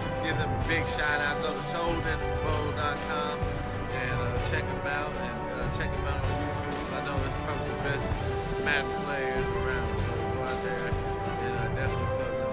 give them a big shout out. Go to SodenBowl.com and check them out check them out on YouTube. I know that's probably the best Madden players around, so go out there and definitely plug them.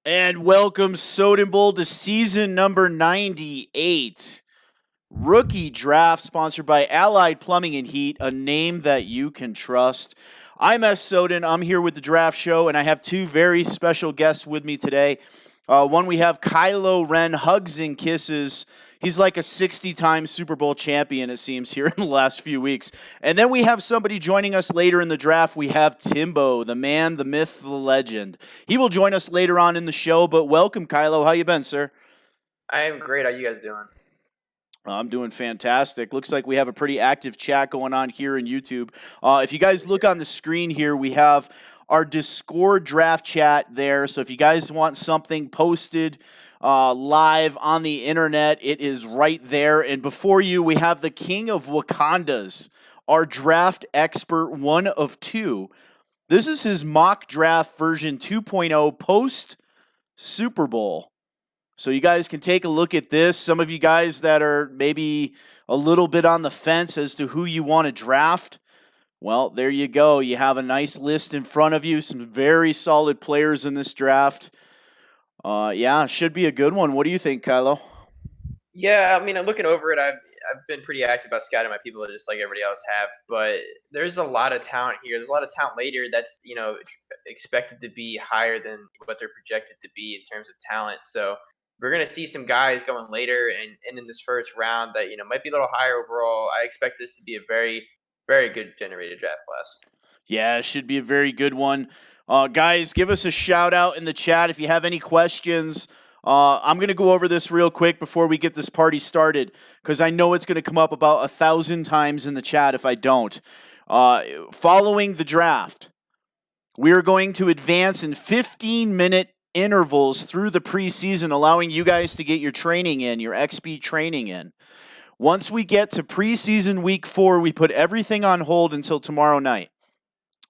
And welcome Soden Bowl to season number 98. Rookie draft sponsored by Allied Plumbing and Heat, a name that you can trust. I'm S. Soden. I'm here with the draft show, and I have two very special guests with me today. One, we have Kylo Ren, hugs and kisses. He's like a 60-time Super Bowl champion, it seems, here in the last few weeks. And then we have somebody joining us later in the draft. We have Timbo, the man, the myth, the legend. He will join us later on in the show, but welcome, Kylo. How you been, sir? I am great. How you guys doing? I'm doing fantastic. Looks like we have a pretty active chat going on here in YouTube. If you guys look on the screen here, we have our Discord draft chat there. So if you guys want something posted live on the internet, it is right there. And before you, we have the King of Wakandas, our draft expert, one of two. This is his mock draft version 2.0 post Super Bowl. So you guys can take a look at this. Some of you guys that are maybe a little bit on the fence as to who you want to draft, well, there you go. You have a nice list in front of you. Some very solid players in this draft. Yeah, should be a good one. What do you think, Kylo? Yeah, I mean, I'm looking over it. I've been pretty active about scouting my people, just like everybody else have. But there's a lot of talent here. There's a lot of talent later that's expected to be higher than what they're projected to be in terms of talent. So we're going to see some guys going later and in this first round that might be a little higher overall. I expect this to be a very, very good generated draft class. Yeah, it should be a very good one. Guys, give us a shout out in the chat if you have any questions. I'm going to go over this real quick before we get this party started because I know it's going to come up about 1,000 times in the chat if I don't. Following the draft, we are going to advance in 15-minute intervals through the preseason, allowing you guys to get your training in, your XP training in. Once we get to preseason week 4, we put everything on hold until tomorrow night.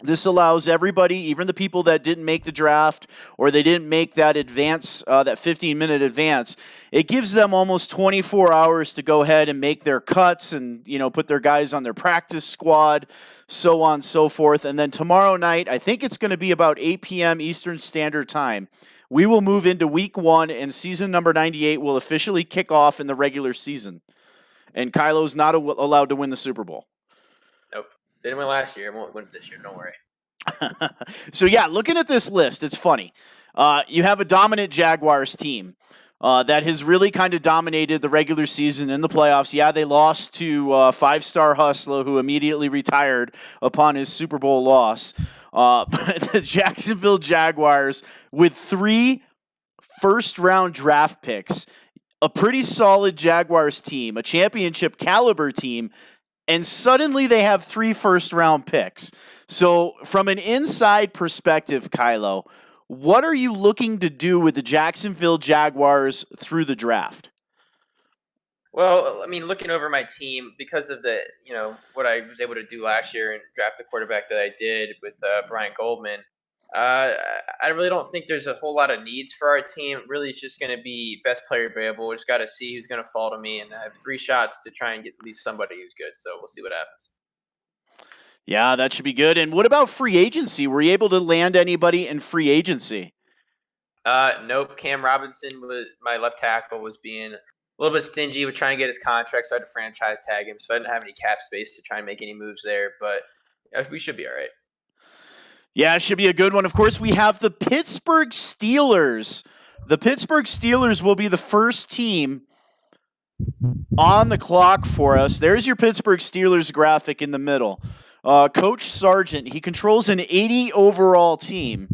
This allows everybody, even the people that didn't make the draft or they didn't make that advance, that 15-minute advance, it gives them almost 24 hours to go ahead and make their cuts and, put their guys on their practice squad, so on and so forth. And then tomorrow night, I think it's going to be about 8 p.m. Eastern Standard Time, we will move into week 1 and season number 98 will officially kick off in the regular season. And Kylo's not allowed to win the Super Bowl. Nope. Didn't win last year. Won't win this year. Don't worry. So, yeah, looking at this list, it's funny. You have a dominant Jaguars team that has really kind of dominated the regular season and the playoffs. Yeah, they lost to five-star Hustler, who immediately retired upon his Super Bowl loss. But the Jacksonville Jaguars, with 3 first-round draft picks, a pretty solid Jaguars team, a championship caliber team, and suddenly they have 3 first-round picks. So from an inside perspective, Kylo, what are you looking to do with the Jacksonville Jaguars through the draft? Well, I mean, looking over my team, because of the, what I was able to do last year and draft the quarterback that I did with Brian Goldman, I really don't think there's a whole lot of needs for our team. Really, it's just going to be best player available. We just got to see who's going to fall to me, and I have 3 shots to try and get at least somebody who's good. So we'll see what happens. Yeah, that should be good. And what about free agency? Were you able to land anybody in free agency? Nope. Cam Robinson, my left tackle, was being a little bit stingy with trying to get his contract, so I had to franchise tag him. So I didn't have any cap space to try and make any moves there, but we should be all right. Yeah, it should be a good one. Of course, we have the Pittsburgh Steelers. The Pittsburgh Steelers will be the first team on the clock for us. There's your Pittsburgh Steelers graphic in the middle. Coach Sargent, he controls an 80 overall team.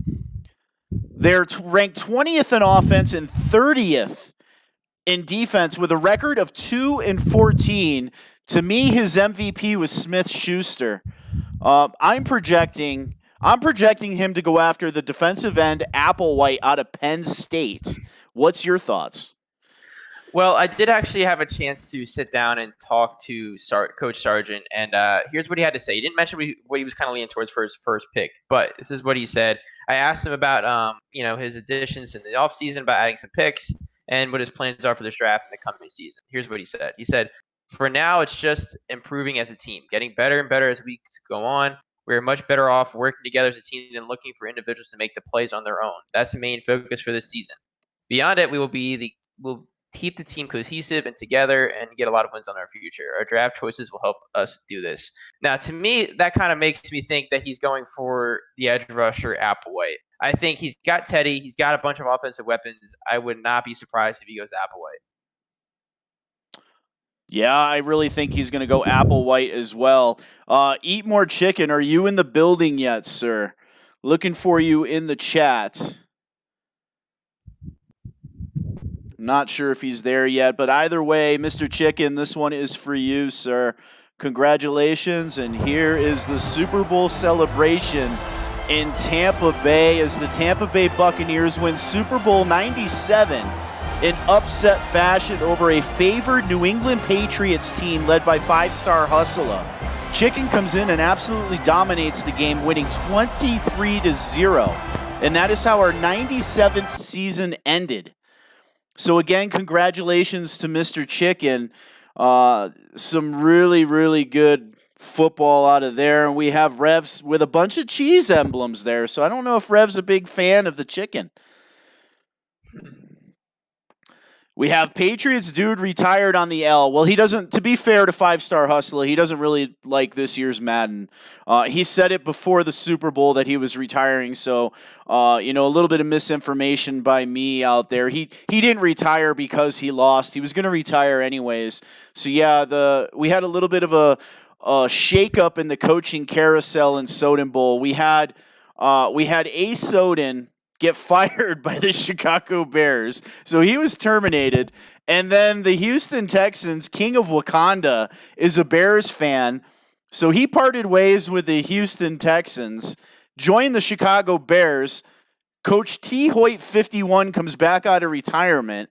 They're ranked 20th in offense and 30th in defense with a record of 2-14. To me, his MVP was Smith-Schuster. I'm projecting him to go after the defensive end Applewhite out of Penn State. What's your thoughts? Well, I did actually have a chance to sit down and talk to Coach Sargent, and here's what he had to say. He didn't mention what he was kind of leaning towards for his first pick, but this is what he said. I asked him about his additions in the offseason, about adding some picks, and what his plans are for this draft in the coming season. Here's what he said. He said, for now, it's just improving as a team, getting better and better as weeks go on. We're much better off working together as a team than looking for individuals to make the plays on their own. That's the main focus for this season. Beyond it, we'll keep the team cohesive and together and get a lot of wins on our future. Our draft choices will help us do this. Now, to me, that kind of makes me think that he's going for the edge rusher Applewhite. I think he's got Teddy. He's got a bunch of offensive weapons. I would not be surprised if he goes Applewhite. Yeah, I really think he's going to go Applewhite as well. Eat More Chicken, are you in the building yet, sir? Looking for you in the chat. Not sure if he's there yet, but either way, Mr. Chicken, this one is for you, sir. Congratulations, and here is the Super Bowl celebration in Tampa Bay as the Tampa Bay Buccaneers win Super Bowl 97 in upset fashion over a favored New England Patriots team led by five-star hustler. Chicken comes in and absolutely dominates the game, winning 23-0, and that is how our 97th season ended. So again, congratulations to Mr. Chicken. Some really, really good football out of there. And we have Revs with a bunch of cheese emblems there. So I don't know if Rev's a big fan of the chicken. We have Patriots dude retired on the L. Well, he doesn't, to be fair to five-star hustler, he doesn't really like this year's Madden. He said it before the Super Bowl that he was retiring, so, a little bit of misinformation by me out there. He didn't retire because he lost. He was going to retire anyways. So, yeah, we had a little bit of a shake-up in the coaching carousel in Soden Bowl. We had A. Soden get fired by the Chicago Bears. So he was terminated. And then the Houston Texans, King of Wakanda, is a Bears fan. So he parted ways with the Houston Texans, joined the Chicago Bears. Coach T. Hoyt 51 comes back out of retirement.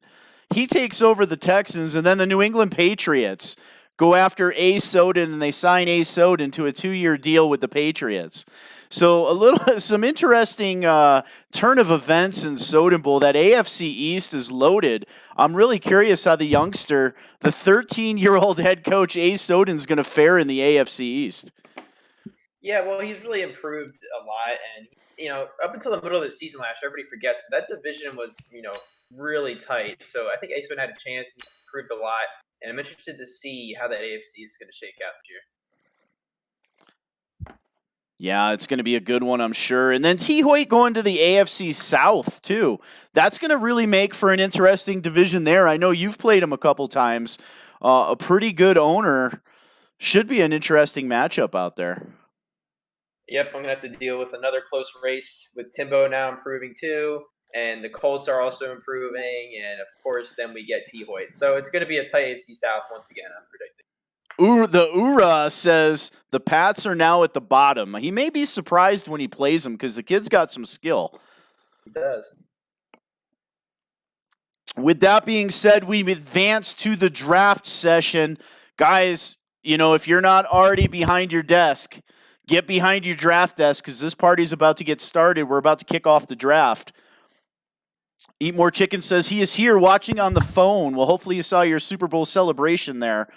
He takes over the Texans, and then the New England Patriots go after A. Soden, and they sign A. Soden to a 2-year deal with the Patriots. So some interesting turn of events in Soden Bowl. That AFC East is loaded. I'm really curious how the youngster, the 13-year-old head coach A. Soden, is going to fare in the AFC East. Yeah, well, he's really improved a lot, and up until the middle of the season last year, everybody forgets, but that division was really tight. So I think A. Soden had a chance. He improved a lot, and I'm interested to see how that AFC is going to shake out this year. Yeah, it's going to be a good one, I'm sure. And then T. Hoyt going to the AFC South, too. That's going to really make for an interesting division there. I know you've played him a couple times. A pretty good owner. Should be an interesting matchup out there. Yep, I'm going to have to deal with another close race with Timbo now improving, too. And the Colts are also improving. And, of course, then we get T. Hoyt. So it's going to be a tight AFC South once again, I'm predicting. The Ura says the Pats are now at the bottom. He may be surprised when he plays them because the kid's got some skill. He does. With that being said, we advance to the draft session. Guys, if you're not already behind your desk, get behind your draft desk because this party's about to get started. We're about to kick off the draft. Eat More Chicken says he is here watching on the phone. Well, hopefully you saw your Super Bowl celebration there.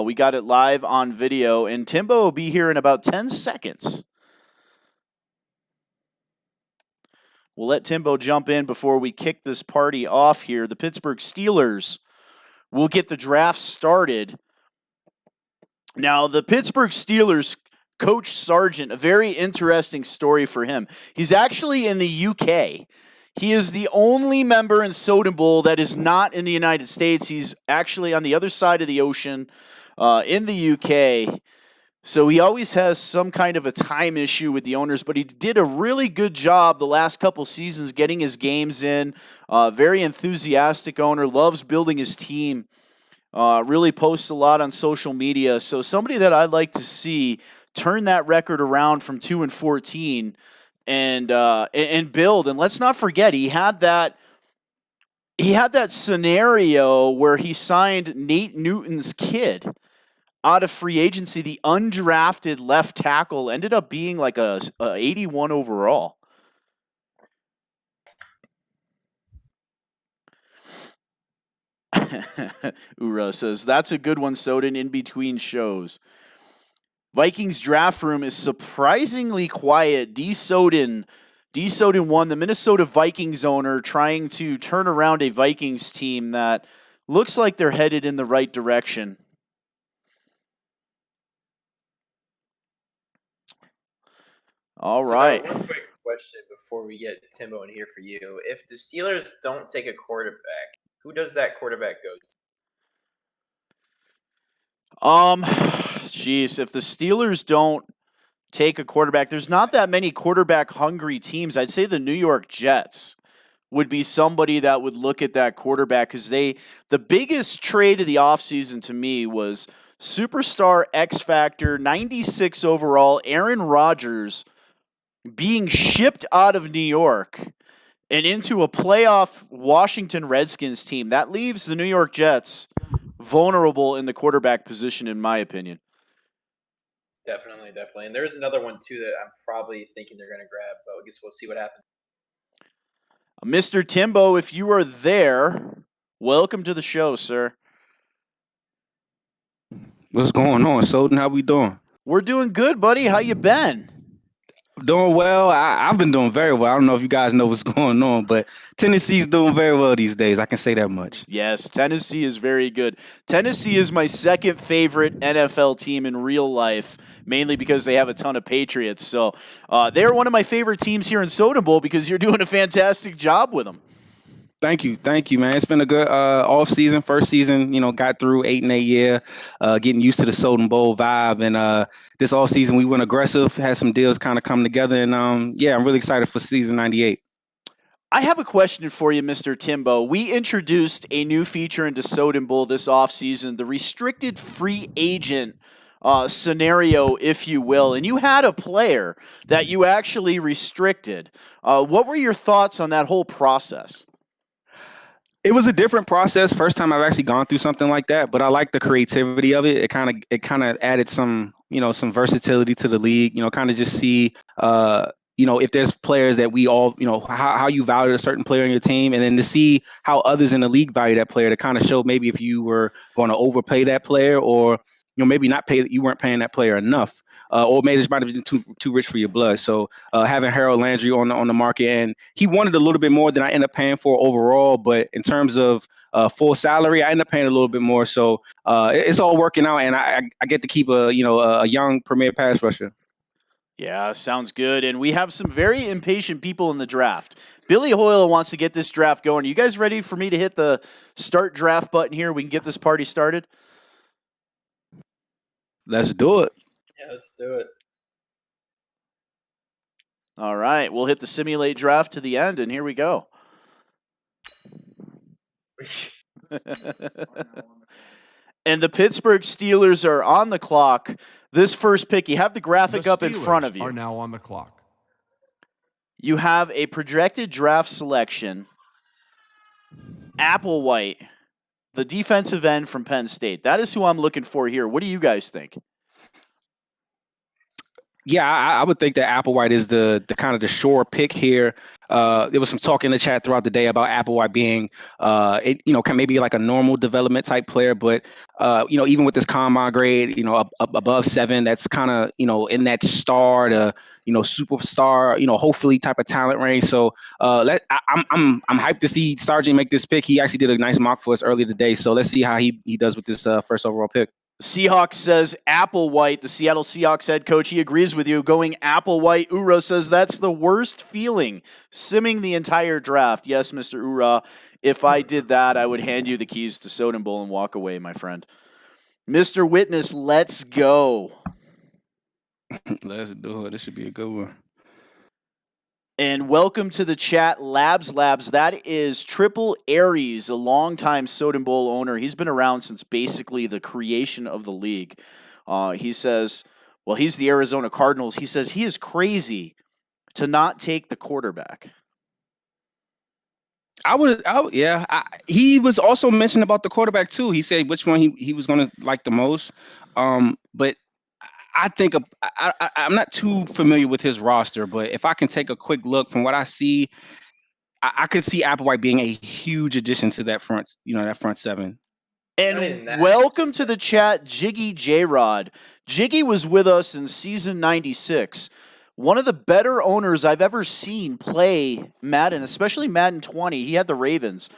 We got it live on video, and Timbo will be here in about 10 seconds. We'll let Timbo jump in before we kick this party off here. The Pittsburgh Steelers will get the draft started. Now, the Pittsburgh Steelers, Coach Sargent, a very interesting story for him. He's actually in the UK. He is the only member in Soden Bowl that is not in the United States. He's actually on the other side of the ocean in the UK. So he always has some kind of a time issue with the owners, but he did a really good job the last couple seasons getting his games in. Very enthusiastic owner, loves building his team. Really posts a lot on social media. So somebody that I'd like to see turn that record around from 2-14 and build. And let's not forget he had that scenario where he signed Nate Newton's kid out of free agency. The undrafted left tackle ended up being like a 81 overall. Ura says, that's a good one, Soden, in between shows. Vikings draft room is surprisingly quiet. D. Soden 1, the Minnesota Vikings owner, trying to turn around a Vikings team that looks like they're headed in the right direction. All right. One quick question before we get Timbo in here for you. If the Steelers don't take a quarterback, who does that quarterback go to? Geez, if the Steelers don't take a quarterback, there's not that many quarterback hungry teams. I'd say the New York Jets would be somebody that would look at that quarterback, because the biggest trade of the offseason to me was superstar X Factor, 96 overall, Aaron Rodgers being shipped out of New York and into a playoff Washington Redskins team. That leaves the New York Jets vulnerable in the quarterback position, in my opinion. Definitely. And there's another one, too, that I'm probably thinking they're going to grab, but I guess we'll see what happens. Mr. Timbo, if you are there, welcome to the show, sir. What's going on, Soden? How we doing? We're doing good, buddy. How you been? Doing well. I've been doing very well. I don't know if you guys know what's going on, but Tennessee's doing very well these days. I can say that much. Yes, Tennessee is very good. Tennessee is my second favorite NFL team in real life, mainly because they have a ton of Patriots. So they're one of my favorite teams here in Soden Bowl because you're doing a fantastic job with them. Thank you, man. It's been a good off season. First season, got through 8-8 year, getting used to the Soden Bowl vibe. And this off season, we went aggressive, had some deals kind of come together, and I'm really excited for season 98. I have a question for you, Mr. Timbo. We introduced a new feature into Soden Bowl this offseason, the restricted free agent scenario, if you will. And you had a player that you actually restricted. What were your thoughts on that whole process? It was a different process. First time I've actually gone through something like that, but I like the creativity of it. It kind of added some versatility to the league. Kind of just see if there's players that we all, how you value a certain player on your team, and then to see how others in the league value that player, to kind of show maybe if you were going to overpay that player, or maybe not pay, you weren't paying that player enough. Or maybe it might have been too rich for your blood. So having Harold Landry on the market, and he wanted a little bit more than I ended up paying for overall. But in terms of full salary, I ended up paying a little bit more. So it's all working out, and I get to keep a young premier pass rusher. Yeah, sounds good. And we have some very impatient people in the draft. Billy Hoyle wants to get this draft going. Are you guys ready for me to hit the start draft button here? We can get this party started. Let's do it. Yeah, let's do it. All right, we'll hit the simulate draft to the end, and here we go. And the Pittsburgh Steelers are on the clock. This first pick, you have the graphic up in front of you. Are now on the clock. You have a projected draft selection. Applewhite, the defensive end from Penn State. That is who I'm looking for here. What do you guys think? Yeah, I would think that Applewhite is the kind of the sure pick here. There was some talk in the chat throughout the day about Applewhite being, maybe like a normal development type player, but even with this combine grade, above 7, that's kind of in that star to superstar, hopefully type of talent range. So I'm hyped to see Sargent make this pick. He actually did a nice mock for us earlier today, so let's see how he does with this first overall pick. Seahawks says Applewhite, the Seattle Seahawks head coach. He agrees with you. Going Applewhite. Ura says that's the worst feeling, simming the entire draft. Yes, Mr. Ura, if I did that, I would hand you the keys to Soden Bowl and walk away, my friend. Mr. Witness, let's go. Let's do it. This should be a good one. And welcome to the chat, Labs. That is Triple Aries, a longtime Soden Bowl owner. He's been around since basically the creation of the league. He says, well, he's the Arizona Cardinals. He says he is crazy to not take the quarterback. He was also mentioned about the quarterback too. He said which one he was going to like the most. But I think I'm not too familiar with his roster, but if I can take a quick look from what I see, I could see Applewhite being a huge addition to that front, that front seven. And welcome to the chat, Jiggy J-Rod. Jiggy was with us in season 96. One of the better owners I've ever seen play Madden, especially Madden 20. He had the Ravens.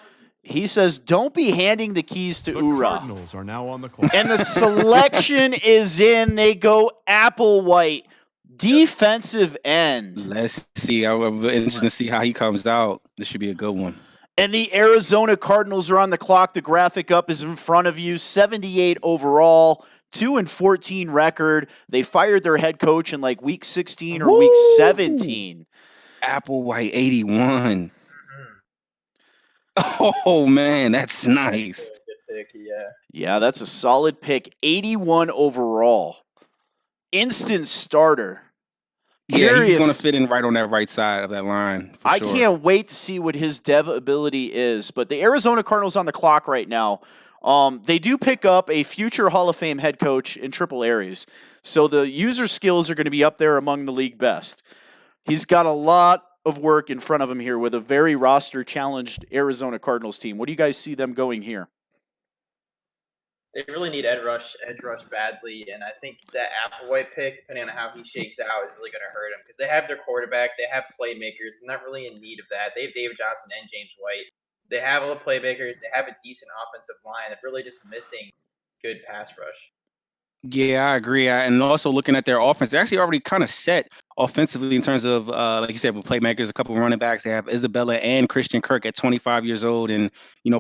He says, don't be handing the keys to Ura. The Cardinals are now on the clock. And the selection is in. They go Applewhite, defensive end. Let's see. I'm interested to see how he comes out. This should be a good one. And the Arizona Cardinals are on the clock. The graphic up is in front of you. 78 overall, 2-14 record. They fired their head coach in like week 16 or week 17. Applewhite 81. Oh man, that's nice. Good pick, Yeah, that's a solid pick. 81 overall. Instant starter. Yeah, he's going to fit in right on that right side of that line. I can't wait to see what his dev ability is. But the Arizona Cardinals on the clock right now. They do pick up a future Hall of Fame head coach in Triple Aries. So the user skills are going to be up there among the league best. He's got a lot of work in front of him here with a very roster-challenged Arizona Cardinals team. What do you guys see them going here? They really need edge rush badly, and I think that Applewhite pick, depending on how he shakes out, is really going to hurt him because they have their quarterback, they have playmakers. They're not really in need of that. They have David Johnson and James White. They have all the playmakers. They have a decent offensive line. They're really just missing good pass rush. Yeah, I agree. And also looking at their offense, they're actually already kind of set offensively in terms of, like you said, with playmakers, a couple of running backs. They have Isabella and Christian Kirk at 25 years old and,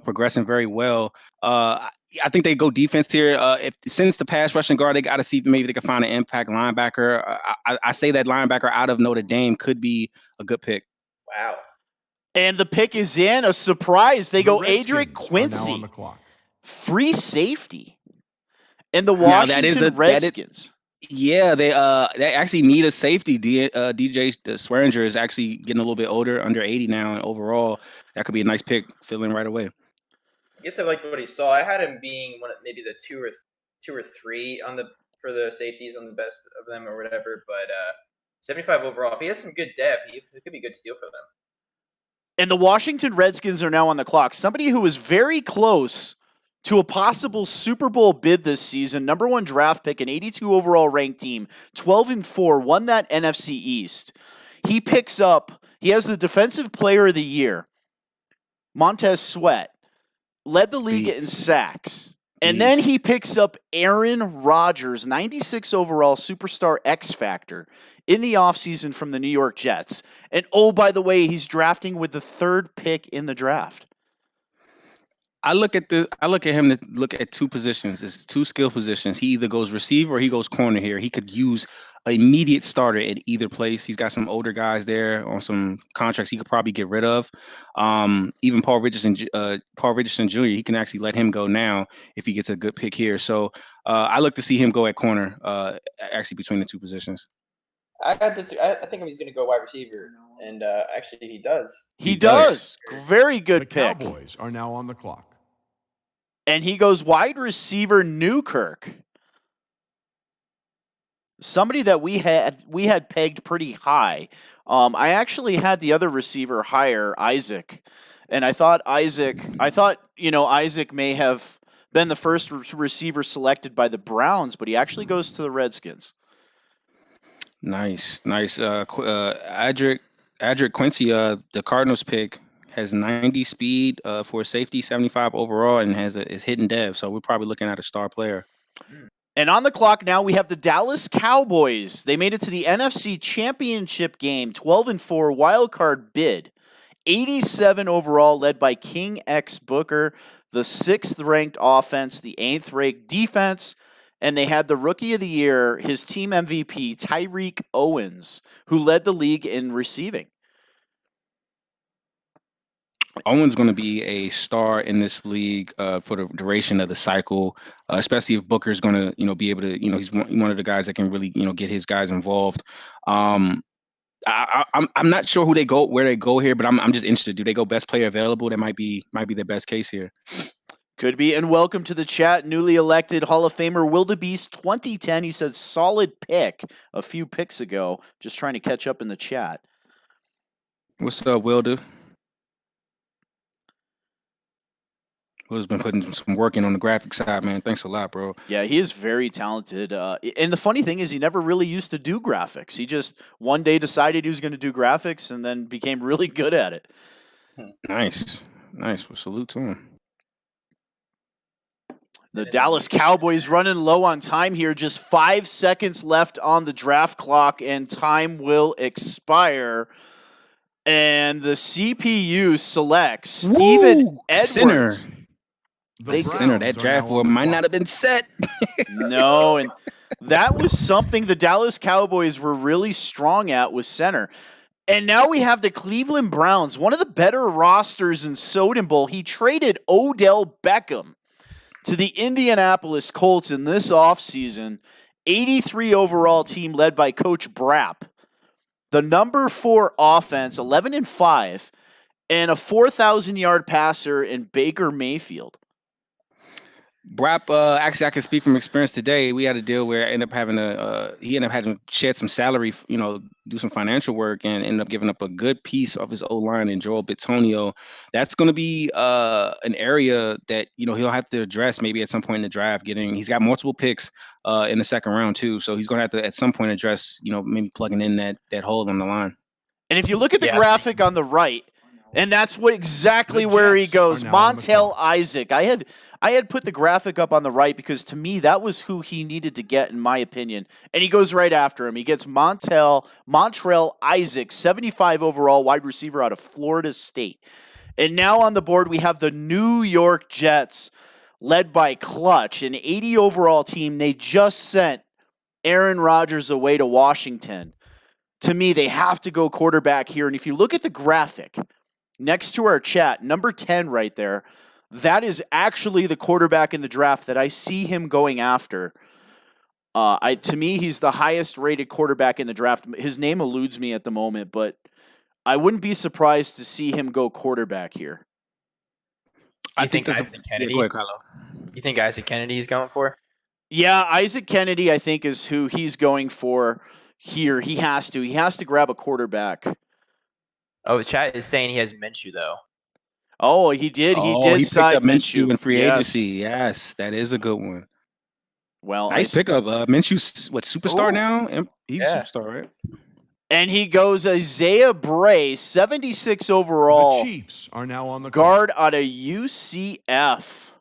progressing very well. I think they go defense here. Since the pass rushing guard, they got to see if maybe they can find an impact linebacker. I say that linebacker out of Notre Dame could be a good pick. Wow. And the pick is in. A surprise. They go Adric Quincy. On the clock. Free safety. And the Washington Redskins. They actually need a safety. DJ Swearinger is actually getting a little bit older, under 80 now, and overall, that could be a nice pick, fill in right away. I guess I liked what he saw. I had him being maybe the two or three for the safeties on the best of them or whatever. But 75 overall. If he has some good depth, it could be a good steal for them. And the Washington Redskins are now on the clock. Somebody who was very close to a possible Super Bowl bid this season, number 1 draft pick, an 82 overall ranked team, 12-4, won that NFC East. He has the Defensive Player of the Year, Montez Sweat, led the league in sacks. And then he picks up Aaron Rodgers, 96 overall superstar X Factor, in the offseason from the New York Jets. And oh, by the way, he's drafting with the 3rd pick in the draft. I look at him to look at 2 positions. It's 2 skill positions. He either goes receiver or he goes corner here. He could use an immediate starter at either place. He's got some older guys there on some contracts he could probably get rid of. Even Paul Richardson Jr., he can actually let him go now if he gets a good pick here. So I look to see him go at corner, actually between the 2 positions. I think he's going to go wide receiver, and actually he does. He does. Very good The pick. Cowboys are now on the clock. And he goes wide receiver Newkirk. Somebody that we had pegged pretty high. I actually had the other receiver higher, Isaac. And I thought Isaac may have been the first receiver selected by the Browns, but he actually goes to the Redskins. Nice. Adric Quincy, the Cardinals pick, has 90 speed for safety, 75 overall, and is hitting dev. So we're probably looking at a star player. And on the clock now, we have the Dallas Cowboys. They made it to the NFC Championship game, 12-4 wild card bid. 87 overall, led by King X Booker, the 6th ranked offense, the 8th ranked defense, and they had the Rookie of the Year, his team MVP, Tyreek Owens, who led the league in receiving. Owen's going to be a star in this league for the duration of the cycle, especially if Booker's going to, be able to, he's one of the guys that can really, get his guys involved. I'm not sure where they go here, but I'm just interested. Do they go best player available? That might be their best case here. Could be. And welcome to the chat, newly elected Hall of Famer Wildebeest 2010. He says solid pick a few picks ago. Just trying to catch up in the chat. What's up, Wilder? Will's been putting some work in on the graphic side, man. Thanks a lot, bro. Yeah, he is very talented. And the funny thing is he never really used to do graphics. He just one day decided he was going to do graphics and then became really good at it. Nice. Well, salute to him. The Dallas Cowboys running low on time here. Just 5 seconds left on the draft clock, and time will expire. And the CPU selects Steven Edwards. Sinner. That draft board might not have been set. No, and that was something the Dallas Cowboys were really strong at, was center. And now we have the Cleveland Browns, one of the better rosters in Soden Bowl. He traded Odell Beckham to the Indianapolis Colts in this offseason. 83 overall team led by Coach Brapp. The number 4 offense, 11-5, and a 4,000-yard passer in Baker Mayfield. Brapp, actually, I can speak from experience today. We had a deal where he ended up having to shed some salary, do some financial work, and ended up giving up a good piece of his O-line in Joel Bitonio. That's going to be an area that, he'll have to address maybe at some point in the draft. He's got multiple picks in the second round too, so he's going to have to at some point address, maybe plugging in that hole on the line. And if you look at the graphic on the right, and that's exactly where he goes, Montel Isaac. I had put the graphic up on the right because to me that was who he needed to get in my opinion. And he goes right after him. He gets Montrell Isaac, 75 overall wide receiver out of Florida State. And now on the board we have the New York Jets led by Clutch, an 80 overall team. They just sent Aaron Rodgers away to Washington. To me, they have to go quarterback here. And if you look at the graphic next to our chat, number 10 right there, that is actually the quarterback in the draft that I see him going after. To me, he's the highest rated quarterback in the draft. His name eludes me at the moment, but I wouldn't be surprised to see him go quarterback here. I think Isaac Kennedy. Yeah, go ahead, Carlo. You think Isaac Kennedy is going for? Yeah, Isaac Kennedy, I think, is who he's going for here. He has to grab a quarterback. Oh, the chat is saying he has Minshew, though. Oh, he did. He picked up Minshew in free agency. Yes, that is a good one. Well, nice pickup. Minshew's superstar now? He's a superstar, right? And he goes Isaiah Bray, 76 overall. The Chiefs are now on the guard out of UCF.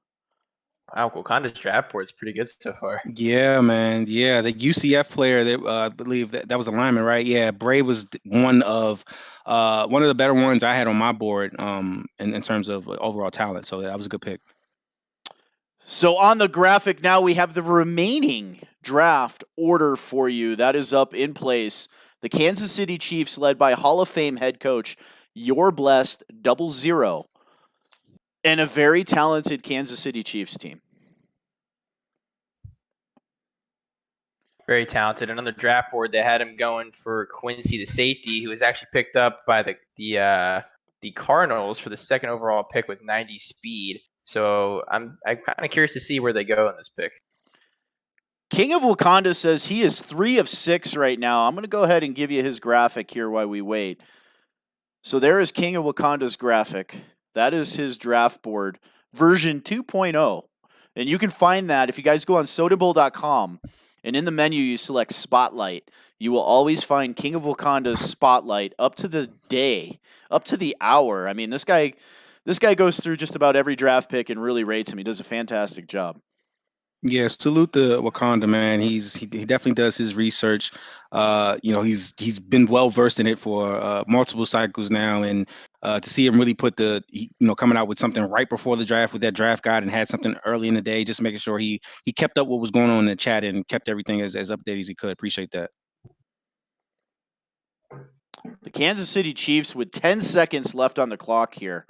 Wow, Wakanda's draft board is pretty good so far. Yeah, man. Yeah, the UCF player that I believe that was a lineman, right? Yeah, Bray was one of the better ones I had on my board in terms of overall talent. So that was a good pick. So on the graphic now we have the remaining draft order for you. That is up in place. The Kansas City Chiefs led by Hall of Fame head coach, Your Blessed 00. And a very talented Kansas City Chiefs team. Very talented. And on the draft board, they had him going for Quincy, the safety, who was actually picked up by the Cardinals for the second overall pick with 90 speed. So I'm kind of curious to see where they go in this pick. King of Wakanda says he is 3 of 6 right now. I'm going to go ahead and give you his graphic here while we wait. So there is King of Wakanda's graphic. That is his draft board, version 2.0. And you can find that if you guys go on sodenbowl.com and in the menu you select Spotlight. You will always find King of Wakanda's Spotlight up to the day, up to the hour. I mean, this guy goes through just about every draft pick and really rates him. He does a fantastic job. Yeah, salute to Wakanda, man. He definitely does his research. He's been well versed in it for multiple cycles now, and to see him really put coming out with something right before the draft with that draft guide and had something early in the day, just making sure he kept up what was going on in the chat and kept everything as updated as he could. Appreciate that. The Kansas City Chiefs with 10 seconds left on the clock here.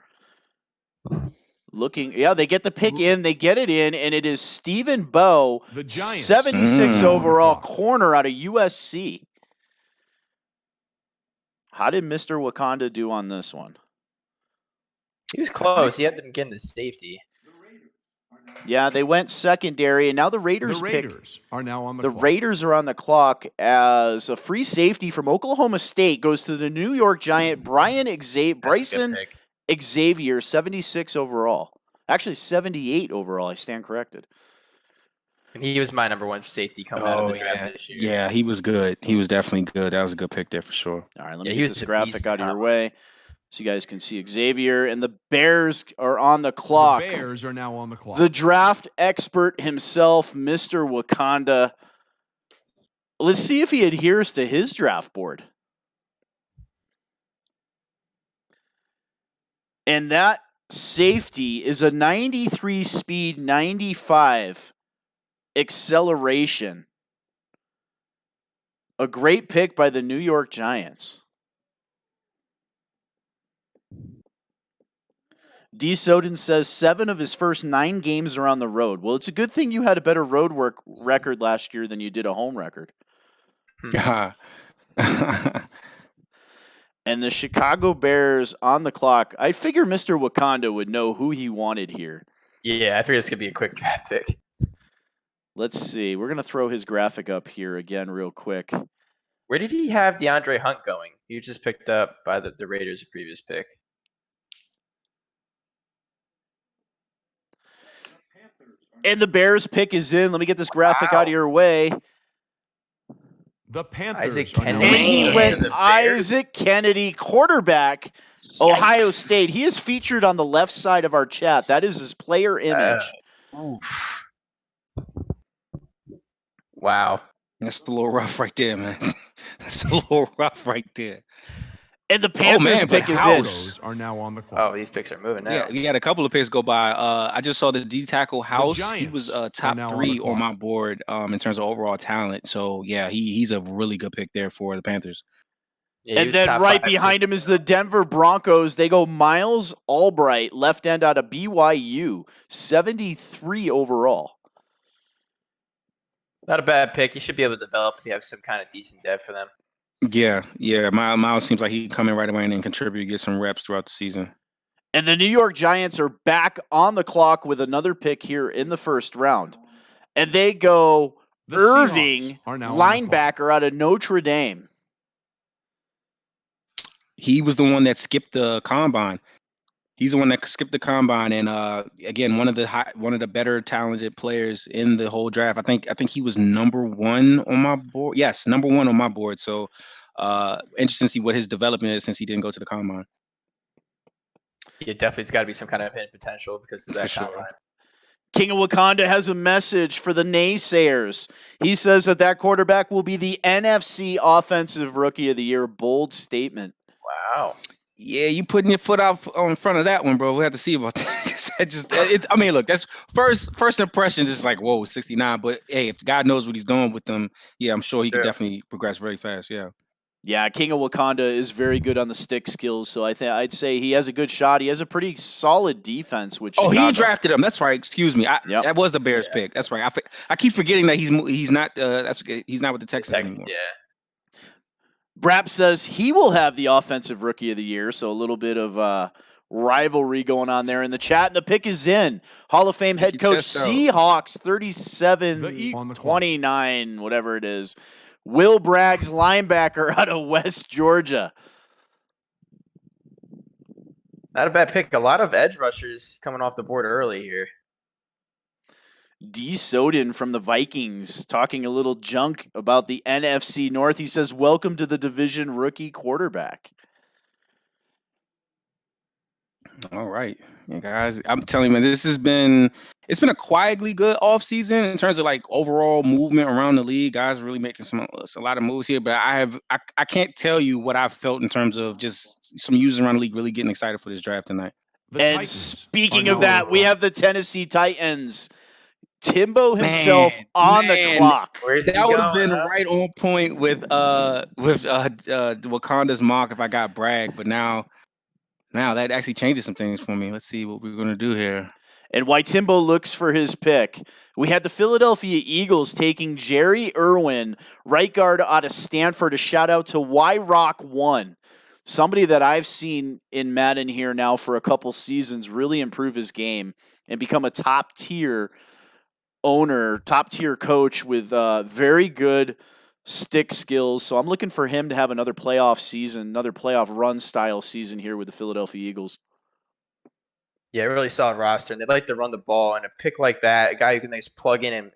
They get the pick in, they get it in, and it is Stephen Bowe, The Giants. 76 overall corner out of USC. How did Mr. Wakanda do on this one? He was close. He had them getting the safety. Yeah, they went secondary, and now the Raiders are now on the The clock. Raiders are on the clock as a free safety from Oklahoma State goes to the New York Giant, Bryson Xavier, 76 overall. Actually, 78 overall. I stand corrected. And he was my number one safety coming out of the draft this year. Yeah, he was good. He was definitely good. That was a good pick there for sure. All right, let me get this graphic out of your way so you guys can see Xavier. And the Bears are on the clock. The Bears are now on the clock. The draft expert himself, Mr. Wakanda. Let's see if he adheres to his draft board. And that safety is a 93 speed, 95 acceleration. A great pick by the New York Giants. D. Soden says 7 of his first 9 games are on the road. Well, it's a good thing you had a better road work record last year than you did a home record. And the Chicago Bears on the clock. I figure Mr. Wakanda would know who he wanted here. Yeah, I figured this could be a quick draft pick. Let's see. We're going to throw his graphic up here again real quick. Where did he have DeAndre Hunt going? He was just picked up by the Raiders' previous pick. And the Bears pick is in. Let me get this graphic out of your way. The Panthers Isaac are now Kennedy. And on he the went clock. Isaac Kennedy, quarterback, Ohio State. He is featured on the left side of our chat. That is his player image. Wow. That's a little rough right there, man. That's a little rough right there. And the Panthers pick is in. Those are now on the clock. Oh, these picks are moving now. Yeah, we had a couple of picks go by. I just saw the D tackle House. He was Giants top are now on 3 the on clock. my board in terms of overall talent. So yeah, he's a really good pick there for the Panthers. Yeah, he And was then top right 5 behind him is the Denver Broncos. They go Miles Albright, left end out of BYU, 73 overall. Not a bad pick. You should be able to develop if you have some kind of decent depth for them. Yeah. Miles seems like he can come in right away and then contribute, get some reps throughout the season. And the New York Giants are back on the clock with another pick here in the first round. And they go The Irving, Seahawks are now on the linebacker out of Notre Dame. He was the one that skipped the combine. He's the one that skipped the combine, and again, one of the better talented players in the whole draft. I think he was number 1 on my board. Yes, number 1 on my board. So, interesting to see what his development is since he didn't go to the combine. Yeah, definitely, it's got to be some kind of hidden potential because of that For sure. combine. King of Wakanda has a message for the naysayers. He says that quarterback will be the NFC Offensive Rookie of the Year. Bold statement. Wow. Yeah, you putting your foot out in front of that one, bro. We have to see about that. I mean, look, that's first impression is like, whoa, 69. But hey, if God knows what he's doing with them, yeah, I'm sure he could definitely progress very fast. Yeah. Yeah, King of Wakanda is very good on the stick skills, so I'd say he has a good shot. He has a pretty solid defense. Which he drafted him. That's right. Excuse me. Yep. That was the Bears pick. That's right. I keep forgetting that he's not. He's not with the Texans anymore. Yeah. Brap says he will have the Offensive Rookie of the Year, so a little bit of rivalry going on there in the chat. And the pick is in. Hall of Fame head coach Seahawks, 37-29, whatever it is. Will Braggs, linebacker out of West Georgia. Not a bad pick. A lot of edge rushers coming off the board early here. D. Soden from the Vikings talking a little junk about the NFC North. He says, welcome to the division rookie quarterback. All right. Yeah, guys, I'm telling you, man, it's it's been a quietly good offseason in terms of like overall movement around the league. Guys really making a lot of moves here, but I can't tell you what I've felt in terms of just some users around the league really getting excited for this draft tonight. The And Titans speaking are of now on that, the we clock. have the Tennessee Titans. Timbo himself on the clock. Where's he That would have going, been huh? right on point with Wakanda's mock if I got Bragg, but now that actually changes some things for me. Let's see what we're gonna do here. And while Timbo looks for his pick, we had the Philadelphia Eagles taking Jerry Irwin, right guard out of Stanford. A shout out to YRock1, somebody that I've seen in Madden here now for a couple seasons really improve his game and become a top tier owner, top tier coach with very good stick skills. So I'm looking for him to have another playoff season, another playoff run style season here with the Philadelphia Eagles. Yeah, really solid roster, and they like to run the ball. And a pick like that, a guy who can just plug in and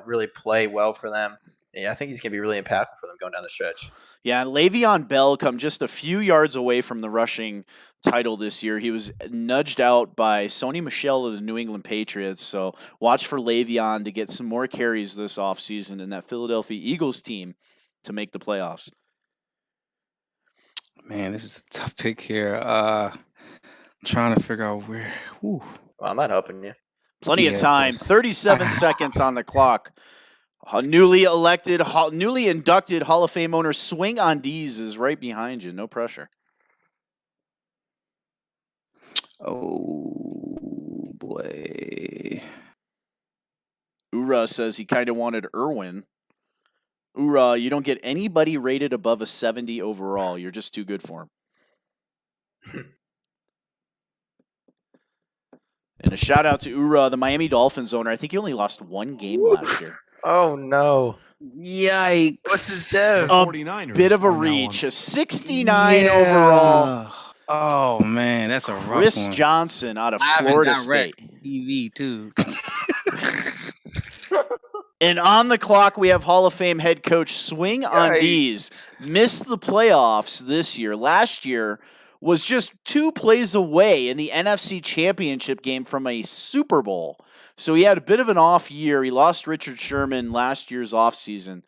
really play well for them. Yeah, I think he's gonna be really impactful for them going down the stretch. Yeah, Le'Veon Bell come just a few yards away from the rushing title this year. He was nudged out by Sony Michel of the New England Patriots. So watch for Le'Veon to get some more carries this offseason in that Philadelphia Eagles team to make the playoffs. Man, this is a tough pick here. I'm trying to figure out where. Whew. Well, I'm not helping you. Plenty of Yeah, of time. course. 37 seconds on the clock. Newly inducted Hall of Fame owner Swing on D's is right behind you. No pressure. Oh boy. Ura says he kind of wanted Irwin. Ura, you don't get anybody rated above a 70 overall. You're just too good for him. And a shout out to Ura, the Miami Dolphins owner. I think he only lost one game last year. Oh no! Yikes. What's his dev? A 49ers bit of a are now on reach. A 69 overall. Oh man, that's a rough Chris one. Johnson out of Live and Florida direct. State. TV too. And on the clock, we have Hall of Fame head coach Swing on D's. Missed the playoffs this year. Last year was just 2 plays away in the NFC Championship game from a Super Bowl. So he had a bit of an off year. He lost Richard Sherman last year's offseason.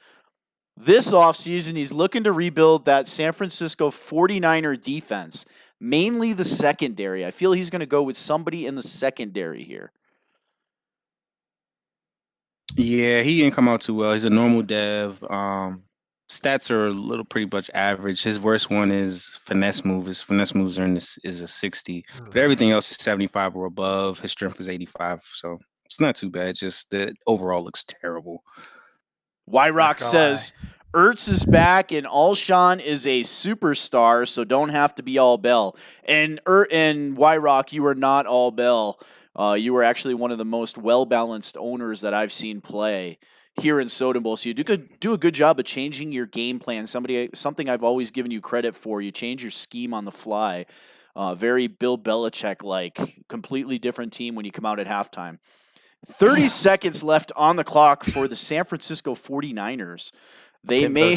This offseason, he's looking to rebuild that San Francisco 49er defense, mainly the secondary. I feel he's going to go with somebody in the secondary here. Yeah, he didn't come out too well. He's a normal dev. Stats are a little pretty much average. His worst one is finesse move. His finesse moves is a 60, but everything else is 75 or above. His strength is 85, so it's not too bad. Just the overall looks terrible. YRock says Ertz is back and Alshon is a superstar, so don't have to be all Bell. And YRock, you are not all Bell. You were actually one of the most well-balanced owners that I've seen play here in Soden Bowl. So you do a good job of changing your game plan. Something I've always given you credit for. You change your scheme on the fly. Very Bill Belichick-like. Completely different team when you come out at halftime. 30 seconds left on the clock for the San Francisco 49ers. They may...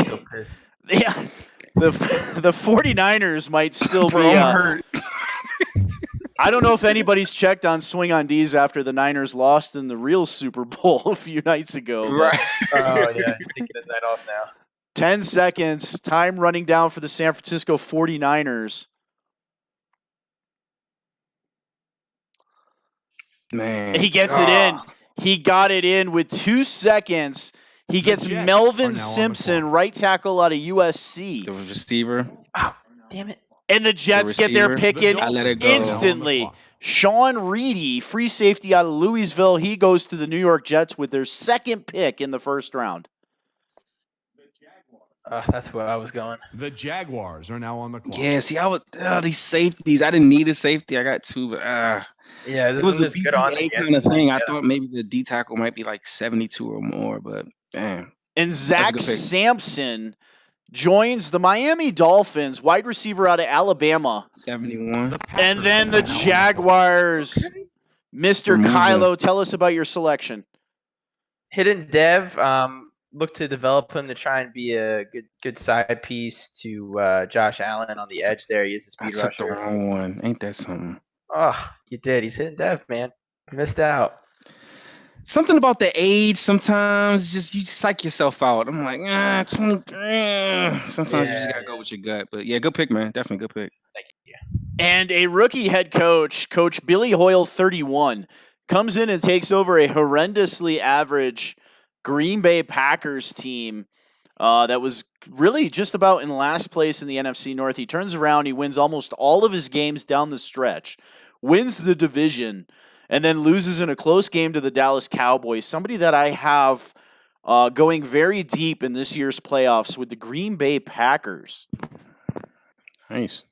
Yeah, the 49ers might still be... hurt. I don't know if anybody's checked on Swing on D's after the Niners lost in the real Super Bowl a few nights ago. Right. Oh yeah, he's taking his night off now. 10 seconds, time running down for the San Francisco 49ers. Man. He gets it in. He got it in with 2 seconds. He gets Jets are now Melvin on the Simpson, clock. right tackle out of USC. The receiver. Oh, damn it! And the Jets get their receiver. pick in I let it go. instantly. Sean Reedy, free safety out of Louisville. He goes to the New York Jets with their second pick in the first round. That's where I was going. The Jaguars are now on the clock. Yeah, see, these safeties. I didn't need a safety. I got 2, but Yeah, it was a good on BPA kind of thing. I thought maybe the D tackle might be like 72 or more, but damn. And Zach good pick. Sampson joins the Miami Dolphins, wide receiver out of Alabama. 71. The Packers And then the are now on clock. Jaguars. Mr. Removing. Kylo, tell us about your selection. Hidden dev. Look to develop him to try and be a good side piece to Josh Allen on the edge there. He is a I speed took the rusher. wrong one. Ain't that something? Oh, you did. He's hidden dev, man. You missed out. something about the age sometimes just you psych yourself out. I'm like, 23. Sometimes you just gotta go with your gut. But yeah, good pick, man. Definitely good pick. Thank you. And a rookie head coach, Coach Billy Hoyle, 31, comes in and takes over a horrendously average Green Bay Packers team that was really just about in last place in the NFC North. He turns around, he wins almost all of his games down the stretch, wins the division, and then loses in a close game to the Dallas Cowboys, somebody that I have going very deep in this year's playoffs with the Green Bay Packers. Nice.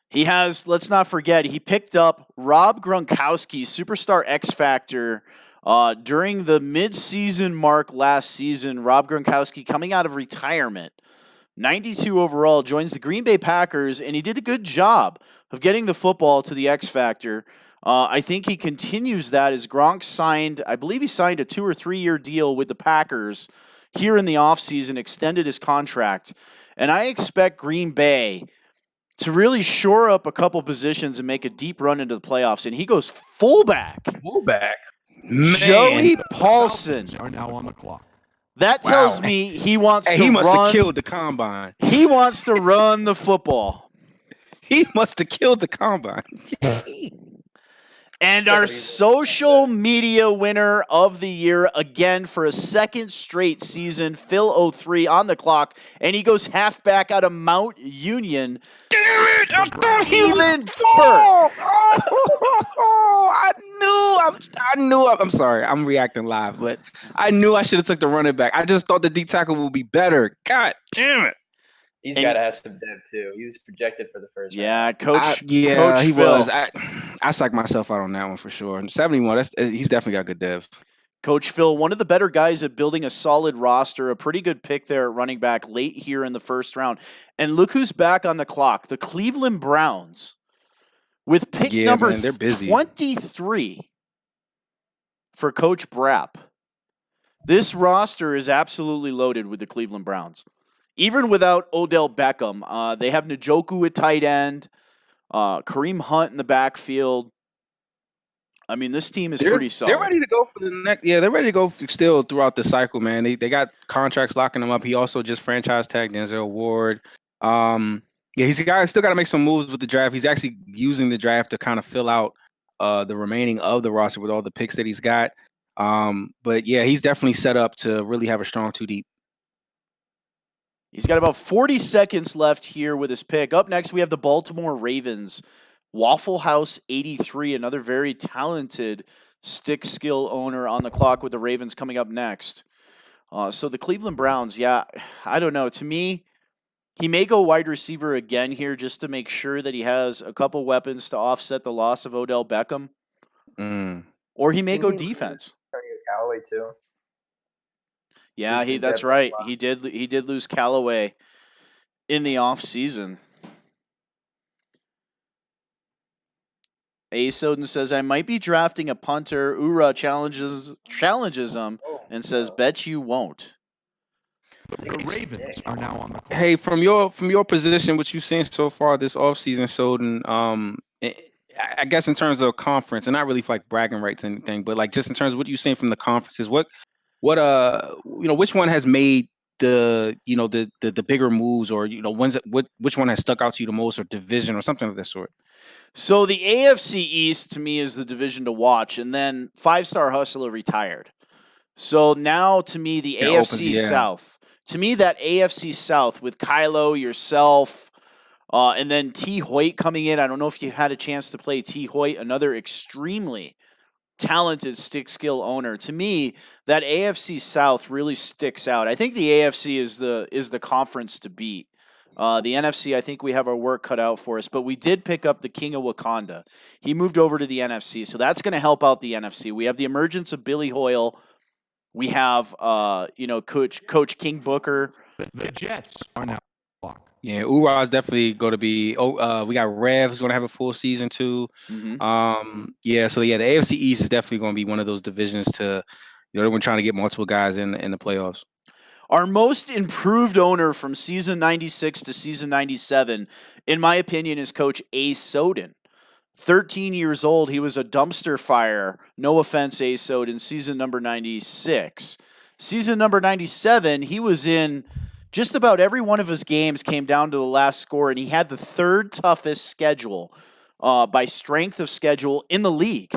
He has, let's not forget, he picked up Rob Gronkowski, superstar X Factor, during the midseason mark last season. Rob Gronkowski coming out of retirement, 92 overall, joins the Green Bay Packers, and he did a good job of getting the football to the X Factor. I think he continues that as Gronk signed, I believe he signed a 2 or 3 year deal with the Packers here in the offseason, extended his contract. And I expect Green Bay to really shore up a couple positions and make a deep run into the playoffs. And he goes fullback. Man. Joey Paulson. Are now on the clock. That tells me he wants to he must run. have killed the combine. He wants to run the football. He must have killed the combine. And our social media winner of the year, again for a second straight season, Phil 03 on the clock, and he goes halfback out of Mount Union. Damn it! I thought he Steven was Burke. I knew. I'm sorry. I'm reacting live, but I knew I should have took the running back. I just thought the D tackle would be better. God damn it! He's got to have some depth too. He was projected for the first round. Yeah, Coach. He Phil. was. I psyched myself out on that one for sure. 71. He's definitely got good dev. Coach Phil, one of the better guys at building a solid roster, a pretty good pick there at running back late here in the first round. And look who's back on the clock, the Cleveland Browns, with pick number they're busy. 23 for Coach Brapp. This roster is absolutely loaded with the Cleveland Browns. Even without Odell Beckham, they have Njoku at tight end, Kareem Hunt in the backfield. I mean, this team is pretty solid. They're ready to go for the next. Yeah, they're ready to go still throughout the cycle, man. They got contracts locking them up. He also just franchise tagged Denzel Ward. He's still got to make some moves with the draft. He's actually using the draft to kind of fill out the remaining of the roster with all the picks that he's got. But yeah, he's definitely set up to really have a strong 2 deep. He's got about 40 seconds left here with his pick. Up next, we have the Baltimore Ravens. Waffle House 83, another very talented stick skill owner on the clock with the Ravens coming up next. So the Cleveland Browns, I don't know. To me, he may go wide receiver again here just to make sure that he has a couple weapons to offset the loss of Odell Beckham. Or he may go defense. Callaway too. Yeah, that's right. He did lose Callaway in the offseason. A. Soden says, I might be drafting a punter. Ura challenges him and says, bet you won't. The Ravens are now on the clock. Hey, from your position, what you've seen so far this offseason, Soden, I guess in terms of conference, and not really for like bragging rights or anything, but like just in terms of what you've seen from the conferences, which one has made the bigger moves, or which one has stuck out to you the most, or division or something of this sort? So the AFC East to me is the division to watch, and then 5-Star Hustler retired. So now to me the AFC South. To me that AFC South with Kylo, yourself, and then T. Hoyt coming in. I don't know if you had a chance to play T. Hoyt, another extremely talented stick skill owner. To me, that AFC South really sticks out. I think the AFC is the conference to beat. The NFC, I think we have our work cut out for us, but we did pick up the King of Wakanda. He moved over to the NFC, so that's going to help out the NFC. We have the emergence of Billy Hoyle. We have, Coach King Booker. The Jets are now on the clock. Yeah, Ura is definitely going to be. We got Rev who's going to have a full season too. Mm-hmm. The AFC East is definitely going to be one of those divisions to, everyone trying to get multiple guys in the playoffs. Our most improved owner from season 96 to season 97, in my opinion, is Coach A. Soden. 13 years old. He was a dumpster fire. No offense, A. Soden, season number 96. Season number 97, he was in just about every one of his games, came down to the last score, and he had the third toughest schedule by strength of schedule in the league.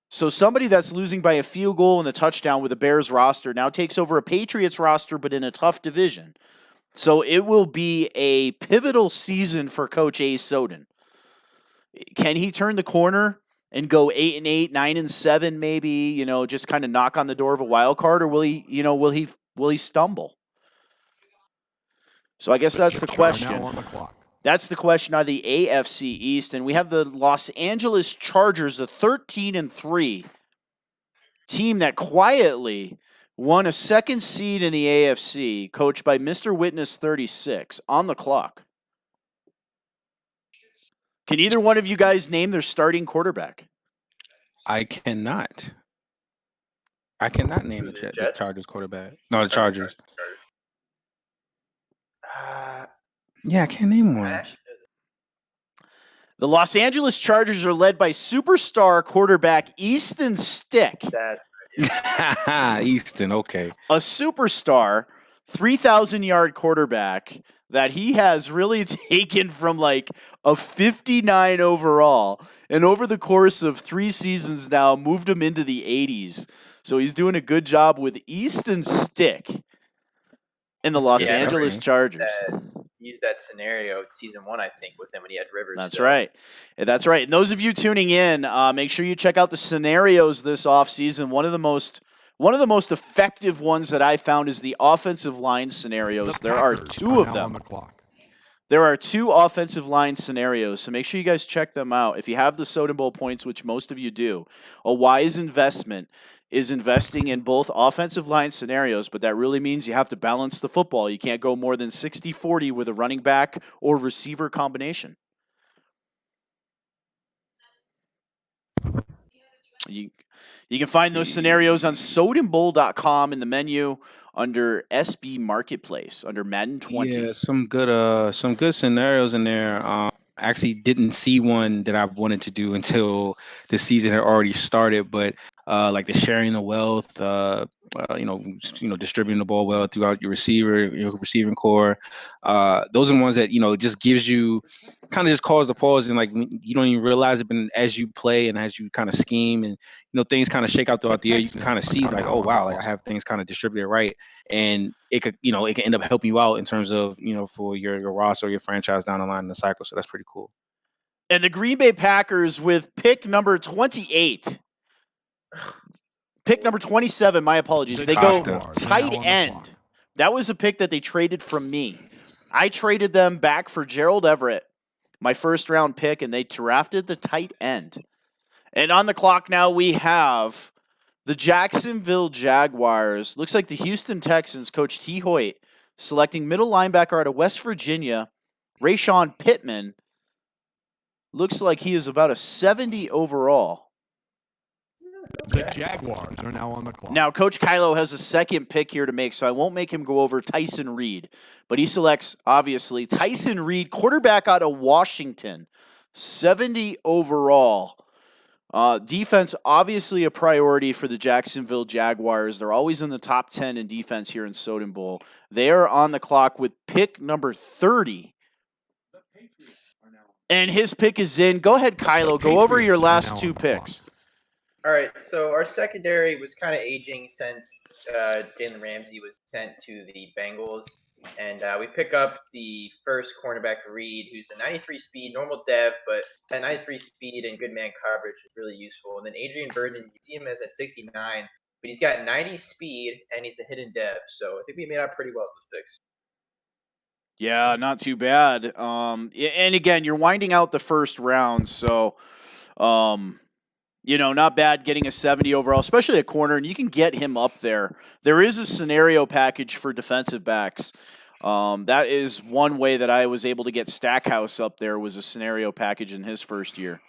So somebody that's losing by a field goal and a touchdown with a Bears roster now takes over a Patriots roster, but in a tough division. So it will be a pivotal season for Coach A. Soden. Can he turn the corner and go 8-8, 9-7, maybe? Just kind of knock on the door of a wild card, or will he stumble? So I guess that's the question. That's the question on the AFC East, and we have the Los Angeles Chargers, the 13-3 team that quietly won a second seed in the AFC, coached by Mr. Witness 36 on the clock. Can either one of you guys name their starting quarterback? I cannot. I cannot name the Chargers quarterback. No, the Chargers. Yeah, I can't name one. The Los Angeles Chargers are led by superstar quarterback Easton Stick. Easton, okay. A superstar, 3,000-yard quarterback that he has really taken from like a 59 overall, and over the course of 3 seasons now moved him into the 80s. So he's doing a good job with Easton Stick in the Los Angeles Chargers. Used that scenario in season 1, I think, with him when he had Rivers. That's right. That's right. And those of you tuning in, make sure you check out the scenarios this offseason. One of the most effective ones that I found is the offensive line scenarios. There are 2 of them. There are 2 offensive line scenarios, so make sure you guys check them out. If you have the Soden Bowl points, which most of you do, a wise investment is investing in both offensive line scenarios, but that really means you have to balance the football. You can't go more than 60-40 with a running back or receiver combination. You can find those scenarios on sodenbowl.com in the menu under SB Marketplace, under Madden 20. Yeah, some good scenarios in there. I actually didn't see one that I wanted to do until the season had already started, but like the sharing the wealth, distributing the ball well throughout your receiving core. Those are the ones that, it just gives you kind of just cause the pause, and like you don't even realize it, but as you play and as you kind of scheme and things kind of shake out throughout the year, you can kind of see like, oh wow, like I have things kind of distributed right, and it could end up helping you out in terms of for your roster or your franchise down the line in the cycle. So that's pretty cool. And the Green Bay Packers with pick number 28. Pick number 27, my apologies. They go tight end. That was a pick that they traded from me. I traded them back for Gerald Everett, my first round pick, and they drafted the tight end. And on the clock now we have the Jacksonville Jaguars. Looks like the Houston Texans, Coach T. Hoyt, selecting middle linebacker out of West Virginia, Rayshon Pittman. Looks like he is about a 70 overall. The Jaguars are now on the clock. Now, Coach Kylo has a second pick here to make, so I won't make him go over Tyson Reed. But he selects, obviously, Tyson Reed, quarterback out of Washington, 70 overall. Defense, obviously a priority for the Jacksonville Jaguars. They're always in the top 10 in defense here in Soden Bowl. They are on the clock with pick number 30. And his pick is in. Go ahead, Kylo. Go over your last 2 picks. All right, so our secondary was kind of aging since Jalen Ramsey was sent to the Bengals. And we pick up the first cornerback, Reed, who's a 93 speed, normal dev, but that 93 speed and good man coverage is really useful. And then Adrian Burden, you see him as at 69, but he's got 90 speed and he's a hidden dev. So I think we made out pretty well with those picks. Yeah, not too bad. And again, you're winding out the first round, so not bad getting a 70 overall, especially a corner, and you can get him up there. There is a scenario package for defensive backs. That is one way that I was able to get Stackhouse up there, was a scenario package in his first year.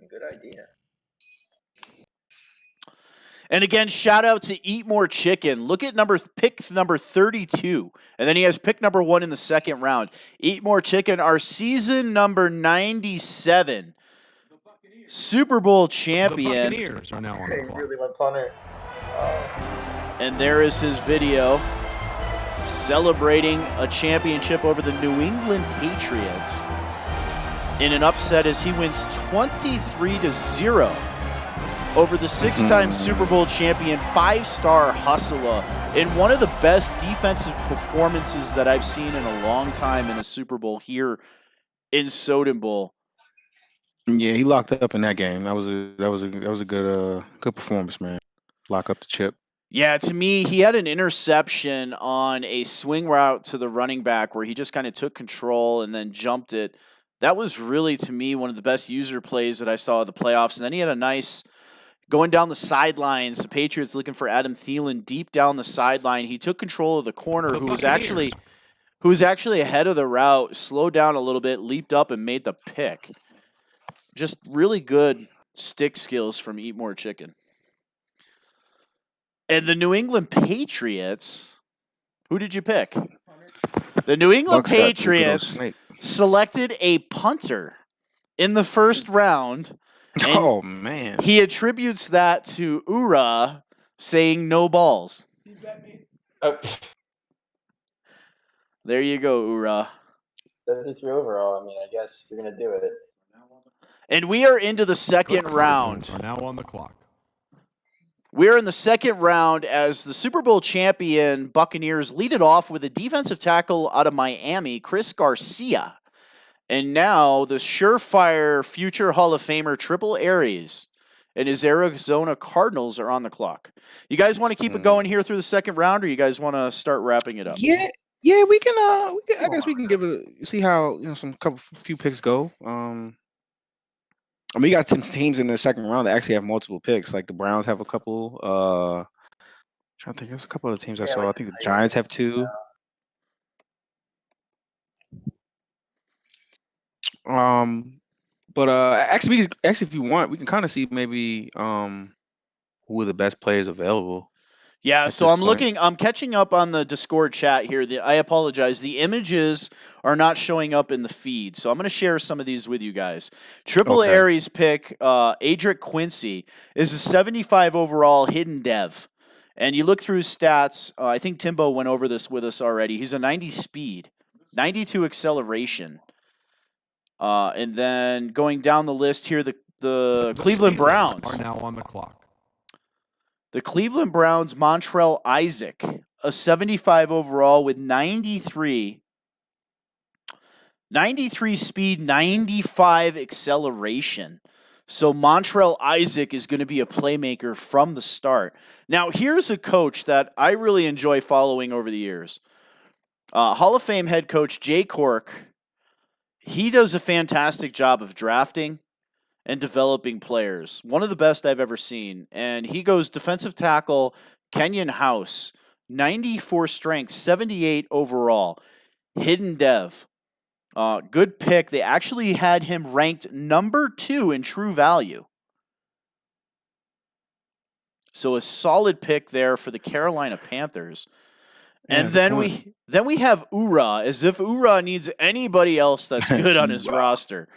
Good idea. And again, shout out to Eat More Chicken. Look at pick number 32. And then he has pick number 1 in the second round. Eat More Chicken, our season number 97 Super Bowl champion. The Buccaneers are now on the clock. Really went punter. And there is his video celebrating a championship over the New England Patriots in an upset as he wins 23-0 over the 6-time Super Bowl champion, 5-star hustler, in one of the best defensive performances that I've seen in a long time in a Super Bowl here in Soden Bowl. Yeah, he locked up in that game. That was a good performance, man. Lock up the chip. Yeah, to me, he had an interception on a swing route to the running back where he just kind of took control and then jumped it. That was really, to me, one of the best user plays that I saw of the playoffs. And then he had a nice going down the sidelines. The Patriots looking for Adam Thielen deep down the sideline. He took control of the corner who was actually ahead of the route, slowed down a little bit, leaped up and made the pick. Just really good stick skills from Eat More Chicken. And the New England Patriots, who did you pick? The New England Patriots selected a punter in the first round. Oh, man. He attributes that to Ura saying no balls. Oh. There you go, Ura. 73 overall. I mean, I guess you're going to do it. And we are into the second round. Are now on the clock. We're in the second round as the Super Bowl champion Buccaneers lead it off with a defensive tackle out of Miami, Chris Garcia. And now the surefire future Hall of Famer Triple Aries and his Arizona Cardinals are on the clock. You guys want to keep it going here through the second round, or you guys want to start wrapping it up? Yeah, we can. I guess we can give it. See how few picks go. We got some teams in the second round that actually have multiple picks. Like the Browns have a couple. Trying to think, there's a couple other teams I saw. I think the Giants have 2. But actually, if you want, we can kind of see maybe who are the best players available. Yeah, so I'm catching up on the Discord chat here. I apologize. The images are not showing up in the feed, so I'm going to share some of these with you guys. Triple Aries pick, Adric Quincy, is a 75 overall hidden dev. And you look through his stats, I think Timbo went over this with us already. He's a 90 speed, 92 acceleration. And then going down the list here, the Cleveland Browns are now on the clock. The Cleveland Browns, Montrell Isaac, a 75 overall with 93 speed, 95 acceleration. So Montrell Isaac is going to be a playmaker from the start. Now, here's a coach that I really enjoy following over the years. Hall of Fame head coach Jay Cork. He does a fantastic job of drafting and developing players. One of the best I've ever seen. And he goes defensive tackle, Kenyon House, 94 strength, 78 overall, hidden dev. Good pick. They actually had him ranked number 2 in true value. So a solid pick there for the Carolina Panthers. And then we have Ura, as if Ura needs anybody else that's good on his roster.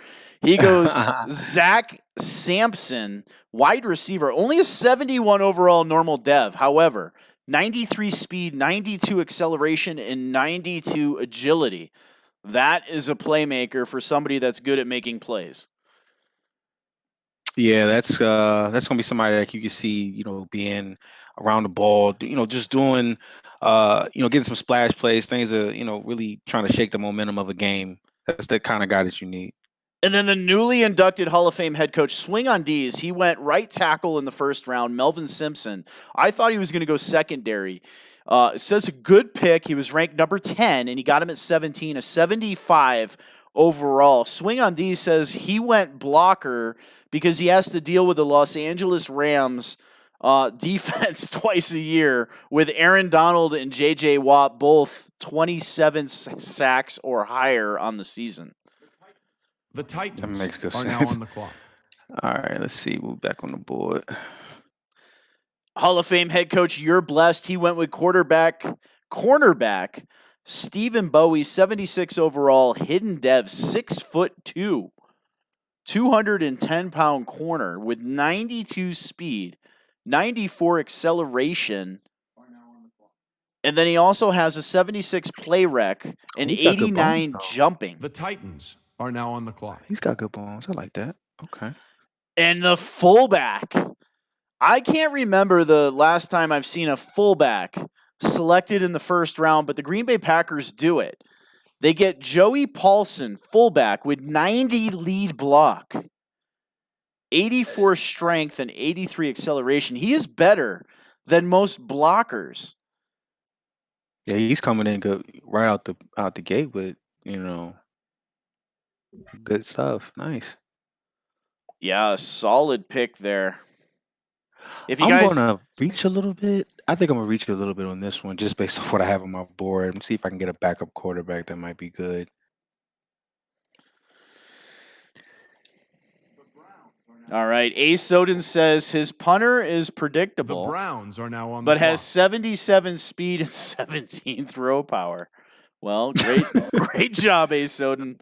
He goes Zach Sampson, wide receiver, only a 71 overall normal dev. However, 93 speed, 92 acceleration, and 92 agility. That is a playmaker for somebody that's good at making plays. Yeah, that's gonna be somebody that you can see, being around the ball, just doing, getting some splash plays, things that, really trying to shake the momentum of a game. That's the kind of guy that you need. And then the newly inducted Hall of Fame head coach, swing on D's. He went right tackle in the first round, Melvin Simpson. I thought he was going to go secondary. It says a good pick. He was ranked number 10, and he got him at 17, a 75 overall. Swing on D's says he went blocker because he has to deal with the Los Angeles Rams defense twice a year with Aaron Donald and J.J. Watt, both 27 sacks or higher on the season. The Titans are now on the clock. All right, let's see. We're back on the board. Hall of Fame head coach, you're blessed. He went with cornerback Stephen Bowie, 76 overall, hidden dev, 6'2", 210-pound corner with 92 speed, 94 acceleration. And then he also has a 76 play rec and He's got good 89 bones, though. jumping. The Titans are now on the clock. He's got good bones. I like that. Okay. And the fullback. I can't remember the last time I've seen a fullback selected in the first round, but the Green Bay Packers do it. They get Joey Paulson, fullback, with 90 lead block, 84 strength, and 83 acceleration. He is better than most blockers. Yeah, he's coming in good right out the gate with, good stuff. Nice. Yeah, a solid pick there. If you I'm guys gonna reach a little bit. I think I'm gonna reach a little bit on this one, just based off what I have on my board, and see if I can get a backup quarterback that might be good. All right, A. Soden says his punter is The predictable, Browns are now on the but clock. has 77 speed and 17 throw power. Well, great job, A. Soden.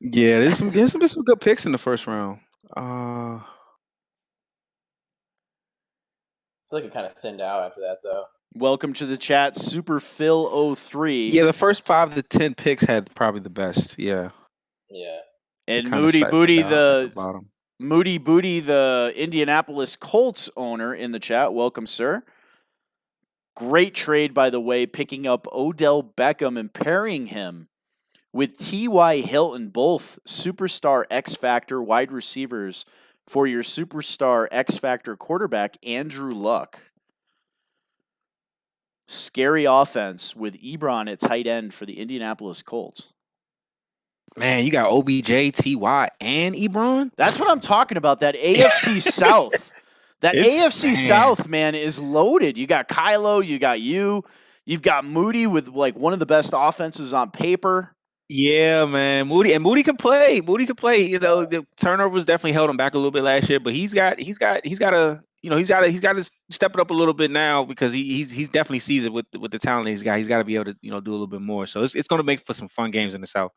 Yeah, there's some good picks in the first round. I feel like it kind of thinned out after that, though. Welcome to the chat, Superphil03. Yeah, the first 5 to 10 picks had probably the best. Yeah. Yeah. And Kinda Moody siphoned Booty, out at the bottom. Moody Booty, the Indianapolis Colts owner in the chat. Welcome, sir. Great trade, by the way, picking up Odell Beckham and pairing him with T.Y. Hilton, both superstar X-Factor wide receivers for your superstar X-Factor quarterback, Andrew Luck. Scary offense with Ebron at tight end for the Indianapolis Colts. Man, you got OBJ, Ty, and Ebron. That's what I'm talking about. That AFC South. That AFC South, man, is loaded. You got Kylo, you got you've got Moody with like one of the best offenses on paper. Yeah, man. Moody can play. The turnovers definitely held him back a little bit last year, but he's got to step it up a little bit now, because he's definitely sees it with the talent he's got. He's got to be able to do a little bit more. So it's going to make for some fun games in the South.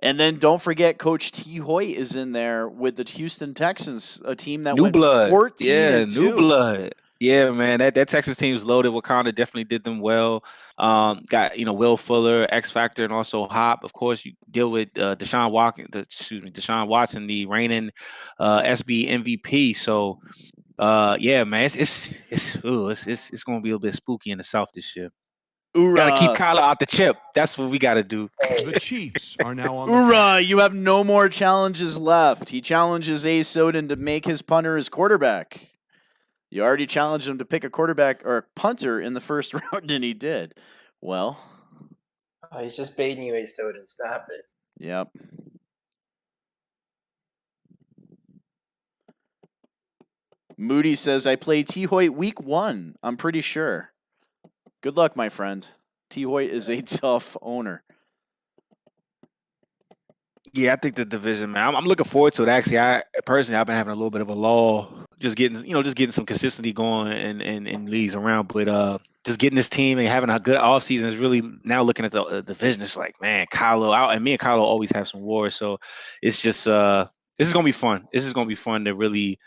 And then don't forget, Coach T. Hoyt is in there with the Houston Texans, a team that New went blood. 14-2. New blood. Yeah, man. That Texas team's loaded. Wakanda definitely did them well. Got Will Fuller, X Factor, and also Hop. Of course, you deal with Deshaun Watson, the reigning SB MVP. So, yeah, man, it's going to be a little bit spooky in the South this year. Got to keep Kyler out the chip. That's what we got to do. The Chiefs are now on the clock. You have no more challenges left. He challenges A. Soden to make his punter his quarterback. You already challenged him to pick a quarterback or a punter in the first round, and he did. Well. Oh, he's just baiting you, A. Soden. Stop it. Yep. Moody says, I play T. Hoyt week 1. I'm pretty sure. Good luck, my friend. T. Hoyt is a tough owner. Yeah, I think the division, man. I'm looking forward to it. Actually, I've been having a little bit of a lull, just getting some consistency going in leagues around. But just getting this team and having a good offseason is really now looking at the division. It's like, man, Kylo, and me and Kylo always have some wars. So it's just this is gonna be fun. This is gonna be fun to really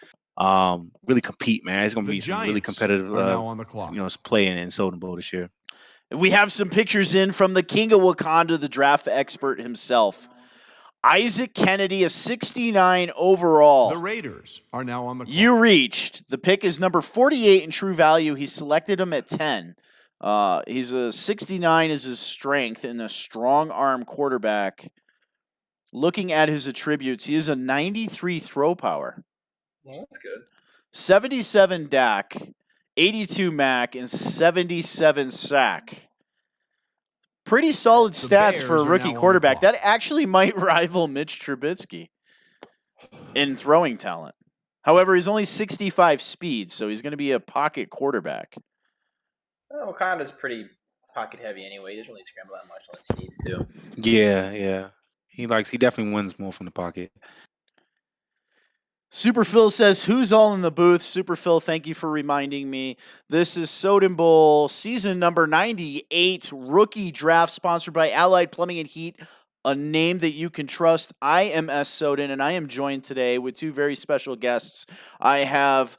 compete, man. It's gonna be some really competitive now on the clock. Playing in Soden Bowl this year. We have some pictures in from the King of Wakanda, the draft expert himself. Isaac Kennedy, a 69 overall. The Raiders are now on the clock. You reached. The pick is number 48 in true value. He selected him at 10. He's a 69 is his strength and a strong arm quarterback. Looking at his attributes, he is a 93 throw power. Yeah, that's good. 77 DAC, 82 MAC, and 77 SAC. Pretty solid The stats Bears for a are rookie now on the quarterback. clock. That actually might rival Mitch Trubisky in throwing talent. However, he's only 65 speed, so he's going to be a pocket quarterback. Wakanda's pretty pocket heavy anyway. He doesn't really scramble that much unless he needs to. Yeah. He definitely wins more from the pocket. Super Phil says, who's all in the booth? Super Phil, thank you for reminding me. This is Soden Bowl, season number 98, rookie draft, sponsored by Allied Plumbing and Heat, a name that you can trust. I am S. Soden, and I am joined today with two very special guests. I have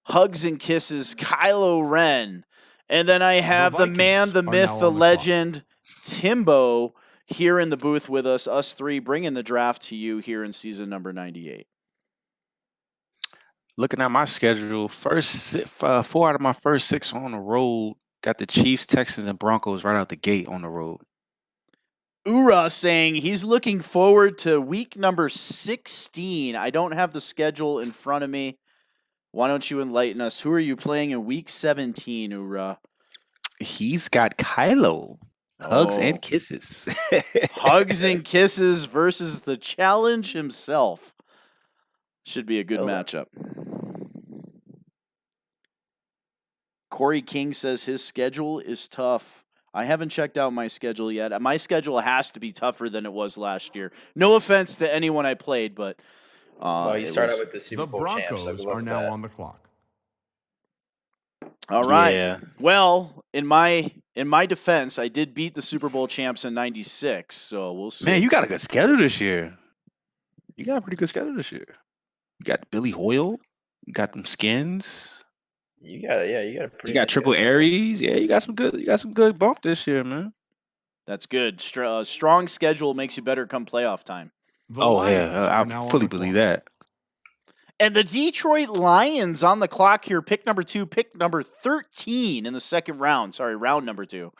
Hugs and Kisses, Kylo Ren, and then I have the man, Vikings the are myth, now the on the legend, Timbo, here in the booth with us three, bringing the draft to you here in season number 98. Looking at my schedule, 4 out of my first 6 are on the road. Got the Chiefs, Texans, and Broncos right out the gate on the road. Ura saying he's looking forward to week number 16. I don't have the schedule in front of me. Why don't you enlighten us? Who are you playing in week 17, Ura? He's got Kylo. Hugs and kisses. Hugs and Kisses versus the challenge himself. Should be a good matchup. Corey King says his schedule is tough. I haven't checked out my schedule yet. My schedule has to be tougher than it was last year. No offense to anyone I played, but well, you start out with the Super The Bowl champs. Broncos So are now on the clock. all right. Yeah. Well, in my defense, I did beat the Super Bowl champs in '96, so we'll see. Man, you got a good schedule this year. You got a pretty good schedule this year. You got Billy Hoyle. You got them Skins. You got a pretty. You got Triple Aries. Yeah, you got some good bump this year, man. That's good. Strong schedule makes you better come playoff time. The Lions are I now on fully the believe clock. that. And the Detroit Lions on the clock here. Pick number 2, pick number 13 in the second round. Sorry, round number 2.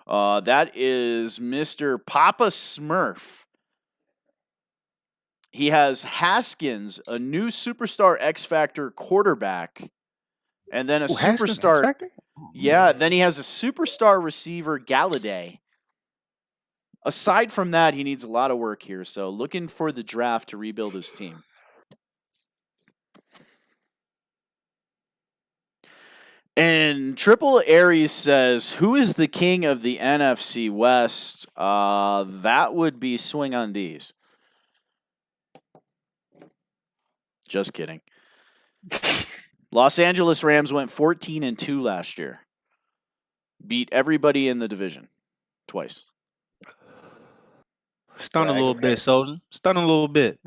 That is Mr. Papa Smurf. He has Haskins, a new superstar X Factor quarterback, and then a superstar. Yeah, then he has a superstar receiver, Galladay. Aside from that, he needs a lot of work here. So looking for the draft to rebuild his team. And Triple Aries says, who is the king of the NFC West? That would be Swing on D's. Just kidding. Los Angeles Rams went 14-2 last year. Beat everybody in the division twice. Stun a little bit, Soden. Stun a little bit.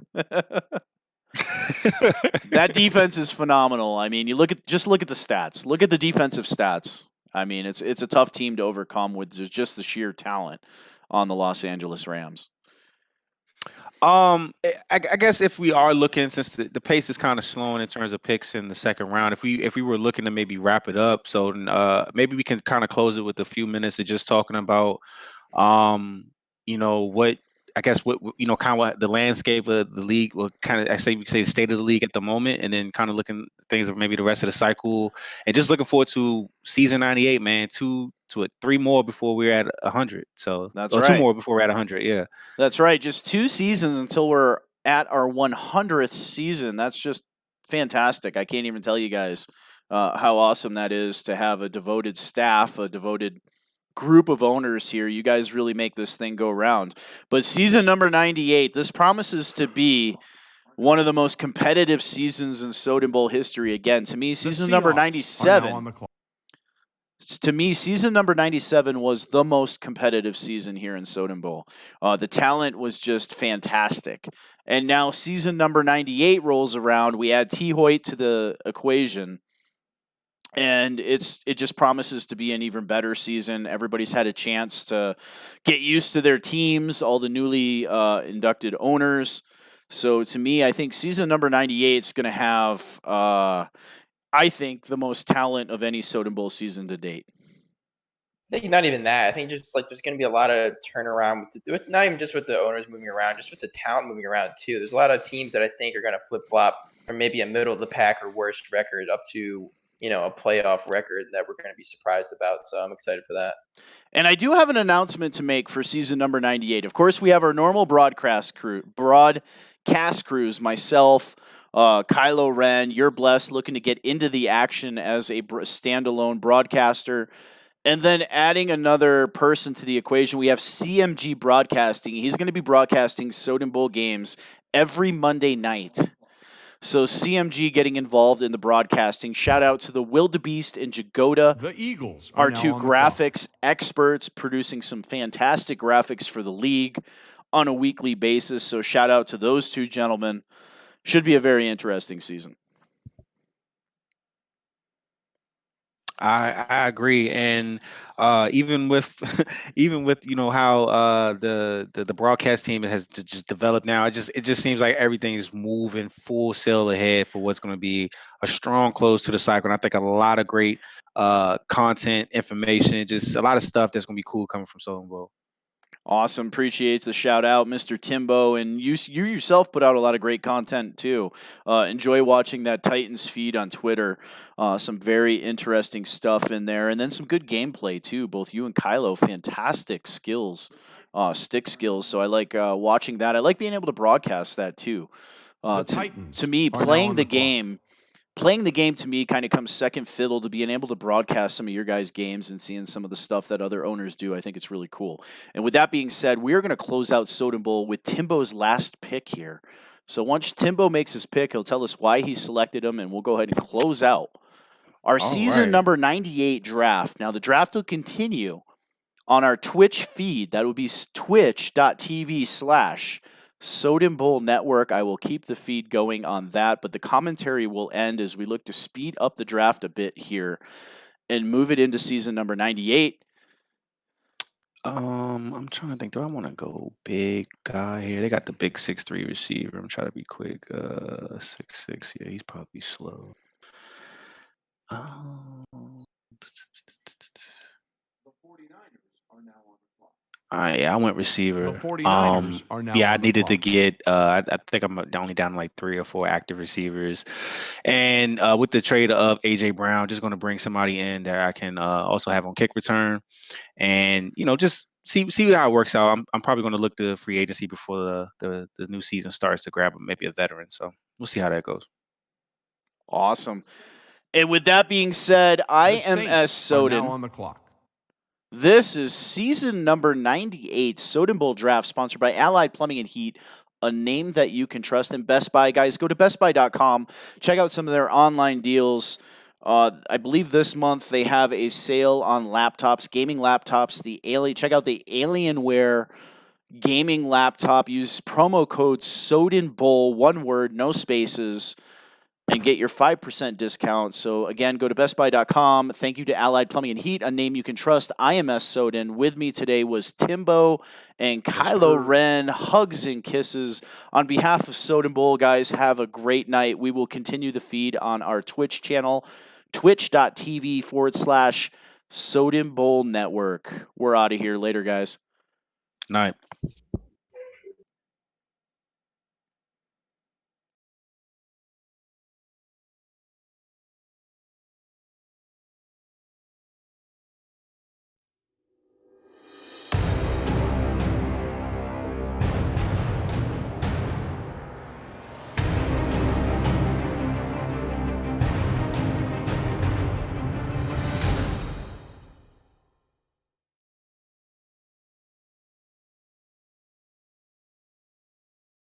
That defense is phenomenal. I mean, look at the stats. Look at the defensive stats. I mean, it's a tough team to overcome with just the sheer talent on the Los Angeles Rams. I guess if we are looking, since the pace is kind of slowing in terms of picks in the second round, if we were looking to maybe wrap it up, so maybe we can kind of close it with a few minutes of just talking about, what kind of what the landscape of the league, well, kind of we say the state of the league at the moment, and then kind of looking things of maybe the rest of the cycle, and just looking forward to season 98, man. 3 more before we're at 100. So that's right. 2 more before we're at 100. Yeah, that's right. Just 2 seasons until we're at our 100th season. That's just fantastic. I can't even tell you guys how awesome that is to have a devoted staff, a devoted group of owners here. You guys really make this thing go round. But season number 98, this promises to be one of the most competitive seasons in Soden Bowl history. Again, to me, season number 97. To me, season number 97 was the most competitive season here in Soden Bowl. The talent was just fantastic. And now season number 98 rolls around. We add T. Hoyt to the equation. And it just promises to be an even better season. Everybody's had a chance to get used to their teams, all the newly inducted owners. So to me, I think season number 98 is going to have, I think, the most talent of any Soden Bowl season to date. I think not even that. I think just there's going to be a lot of turnaround, with not even just with the owners moving around, just with the talent moving around too. There's a lot of teams that I think are going to flip flop from maybe a middle of the pack or worst record up to a playoff record that we're going to be surprised about. So I'm excited for that. And I do have an announcement to make for season number 98. Of course, we have our normal broadcast crews, myself, Kylo Ren, you're blessed, looking to get into the action as a standalone broadcaster. And then adding another person to the equation, we have CMG Broadcasting. He's going to be broadcasting Soden Bowl games every Monday night. So CMG getting involved in the broadcasting. Shout out to the Wildebeest and Jagoda, The Eagles are our now two on the clock. graphics experts, producing some fantastic graphics for the league on a weekly basis. So shout out to those two gentlemen. Should be a very interesting season. I agree, and even with even with how the broadcast team has just developed now, it just seems like everything is moving full sail ahead for what's going to be a strong close to the cycle. And I think a lot of great content, information, just a lot of stuff that's going to be cool coming from Soden Bowl. Awesome. Appreciates the shout out, Mr. Timbo. And you yourself put out a lot of great content too. Enjoy watching that Titans feed on Twitter. Some very interesting stuff in there. And then some good gameplay too. Both you and Kylo, fantastic skills, stick skills. So I like watching that. I like being able to broadcast that too. The Titans to me, are now playing on the the clock. game. Playing the game to me kind of comes second fiddle to being able to broadcast some of your guys' games and seeing some of the stuff that other owners do. I think it's really cool. And with that being said, we're going to close out Soden Bowl with Timbo's last pick here. So once Timbo makes his pick, he'll tell us why he selected him, and we'll go ahead and close out our season right. number 98 draft. Now, the draft will continue on our Twitch feed. That would be twitch.tv/Soden Bowl Network. I will keep the feed going on that, but the commentary will end as we look to speed up the draft a bit here and move it into season number 98. I'm trying to think. Do I want to go big guy here? They got the big 6'3" receiver. I'm trying to be quick. 6'6". Yeah, he's probably slow. Yeah, I went receiver. The 49ers are now Yeah, I on the needed to clock. get. I think I'm only down like 3 or 4 active receivers, and with the trade of AJ Brown, just going to bring somebody in that I can also have on kick return, and just see how it works out. I'm probably going to look to free agency before the new season starts to grab maybe a veteran. So we'll see how that goes. Awesome. And with that being said, I The am S. Saints are now Soden. on the clock. This is season number 98 Soden Bowl draft, sponsored by Allied Plumbing and Heat, a name that you can trust. And Best Buy, guys, go to bestbuy.com. Check out some of their online deals. I believe this month they have a sale on laptops, gaming laptops. Check out the Alienware gaming laptop. Use promo code Soden Bowl, one word, no spaces, and get your 5% discount. So again, go to bestbuy.com. Thank you to Allied Plumbing and Heat, a name you can trust. I am S. Soden. With me today was Timbo and Kylo Ren. Hugs and kisses. On behalf of Soden Bowl, guys, have a great night. We will continue the feed on our Twitch channel, twitch.tv/Soden Bowl Network. We're out of here. Later, guys. Night.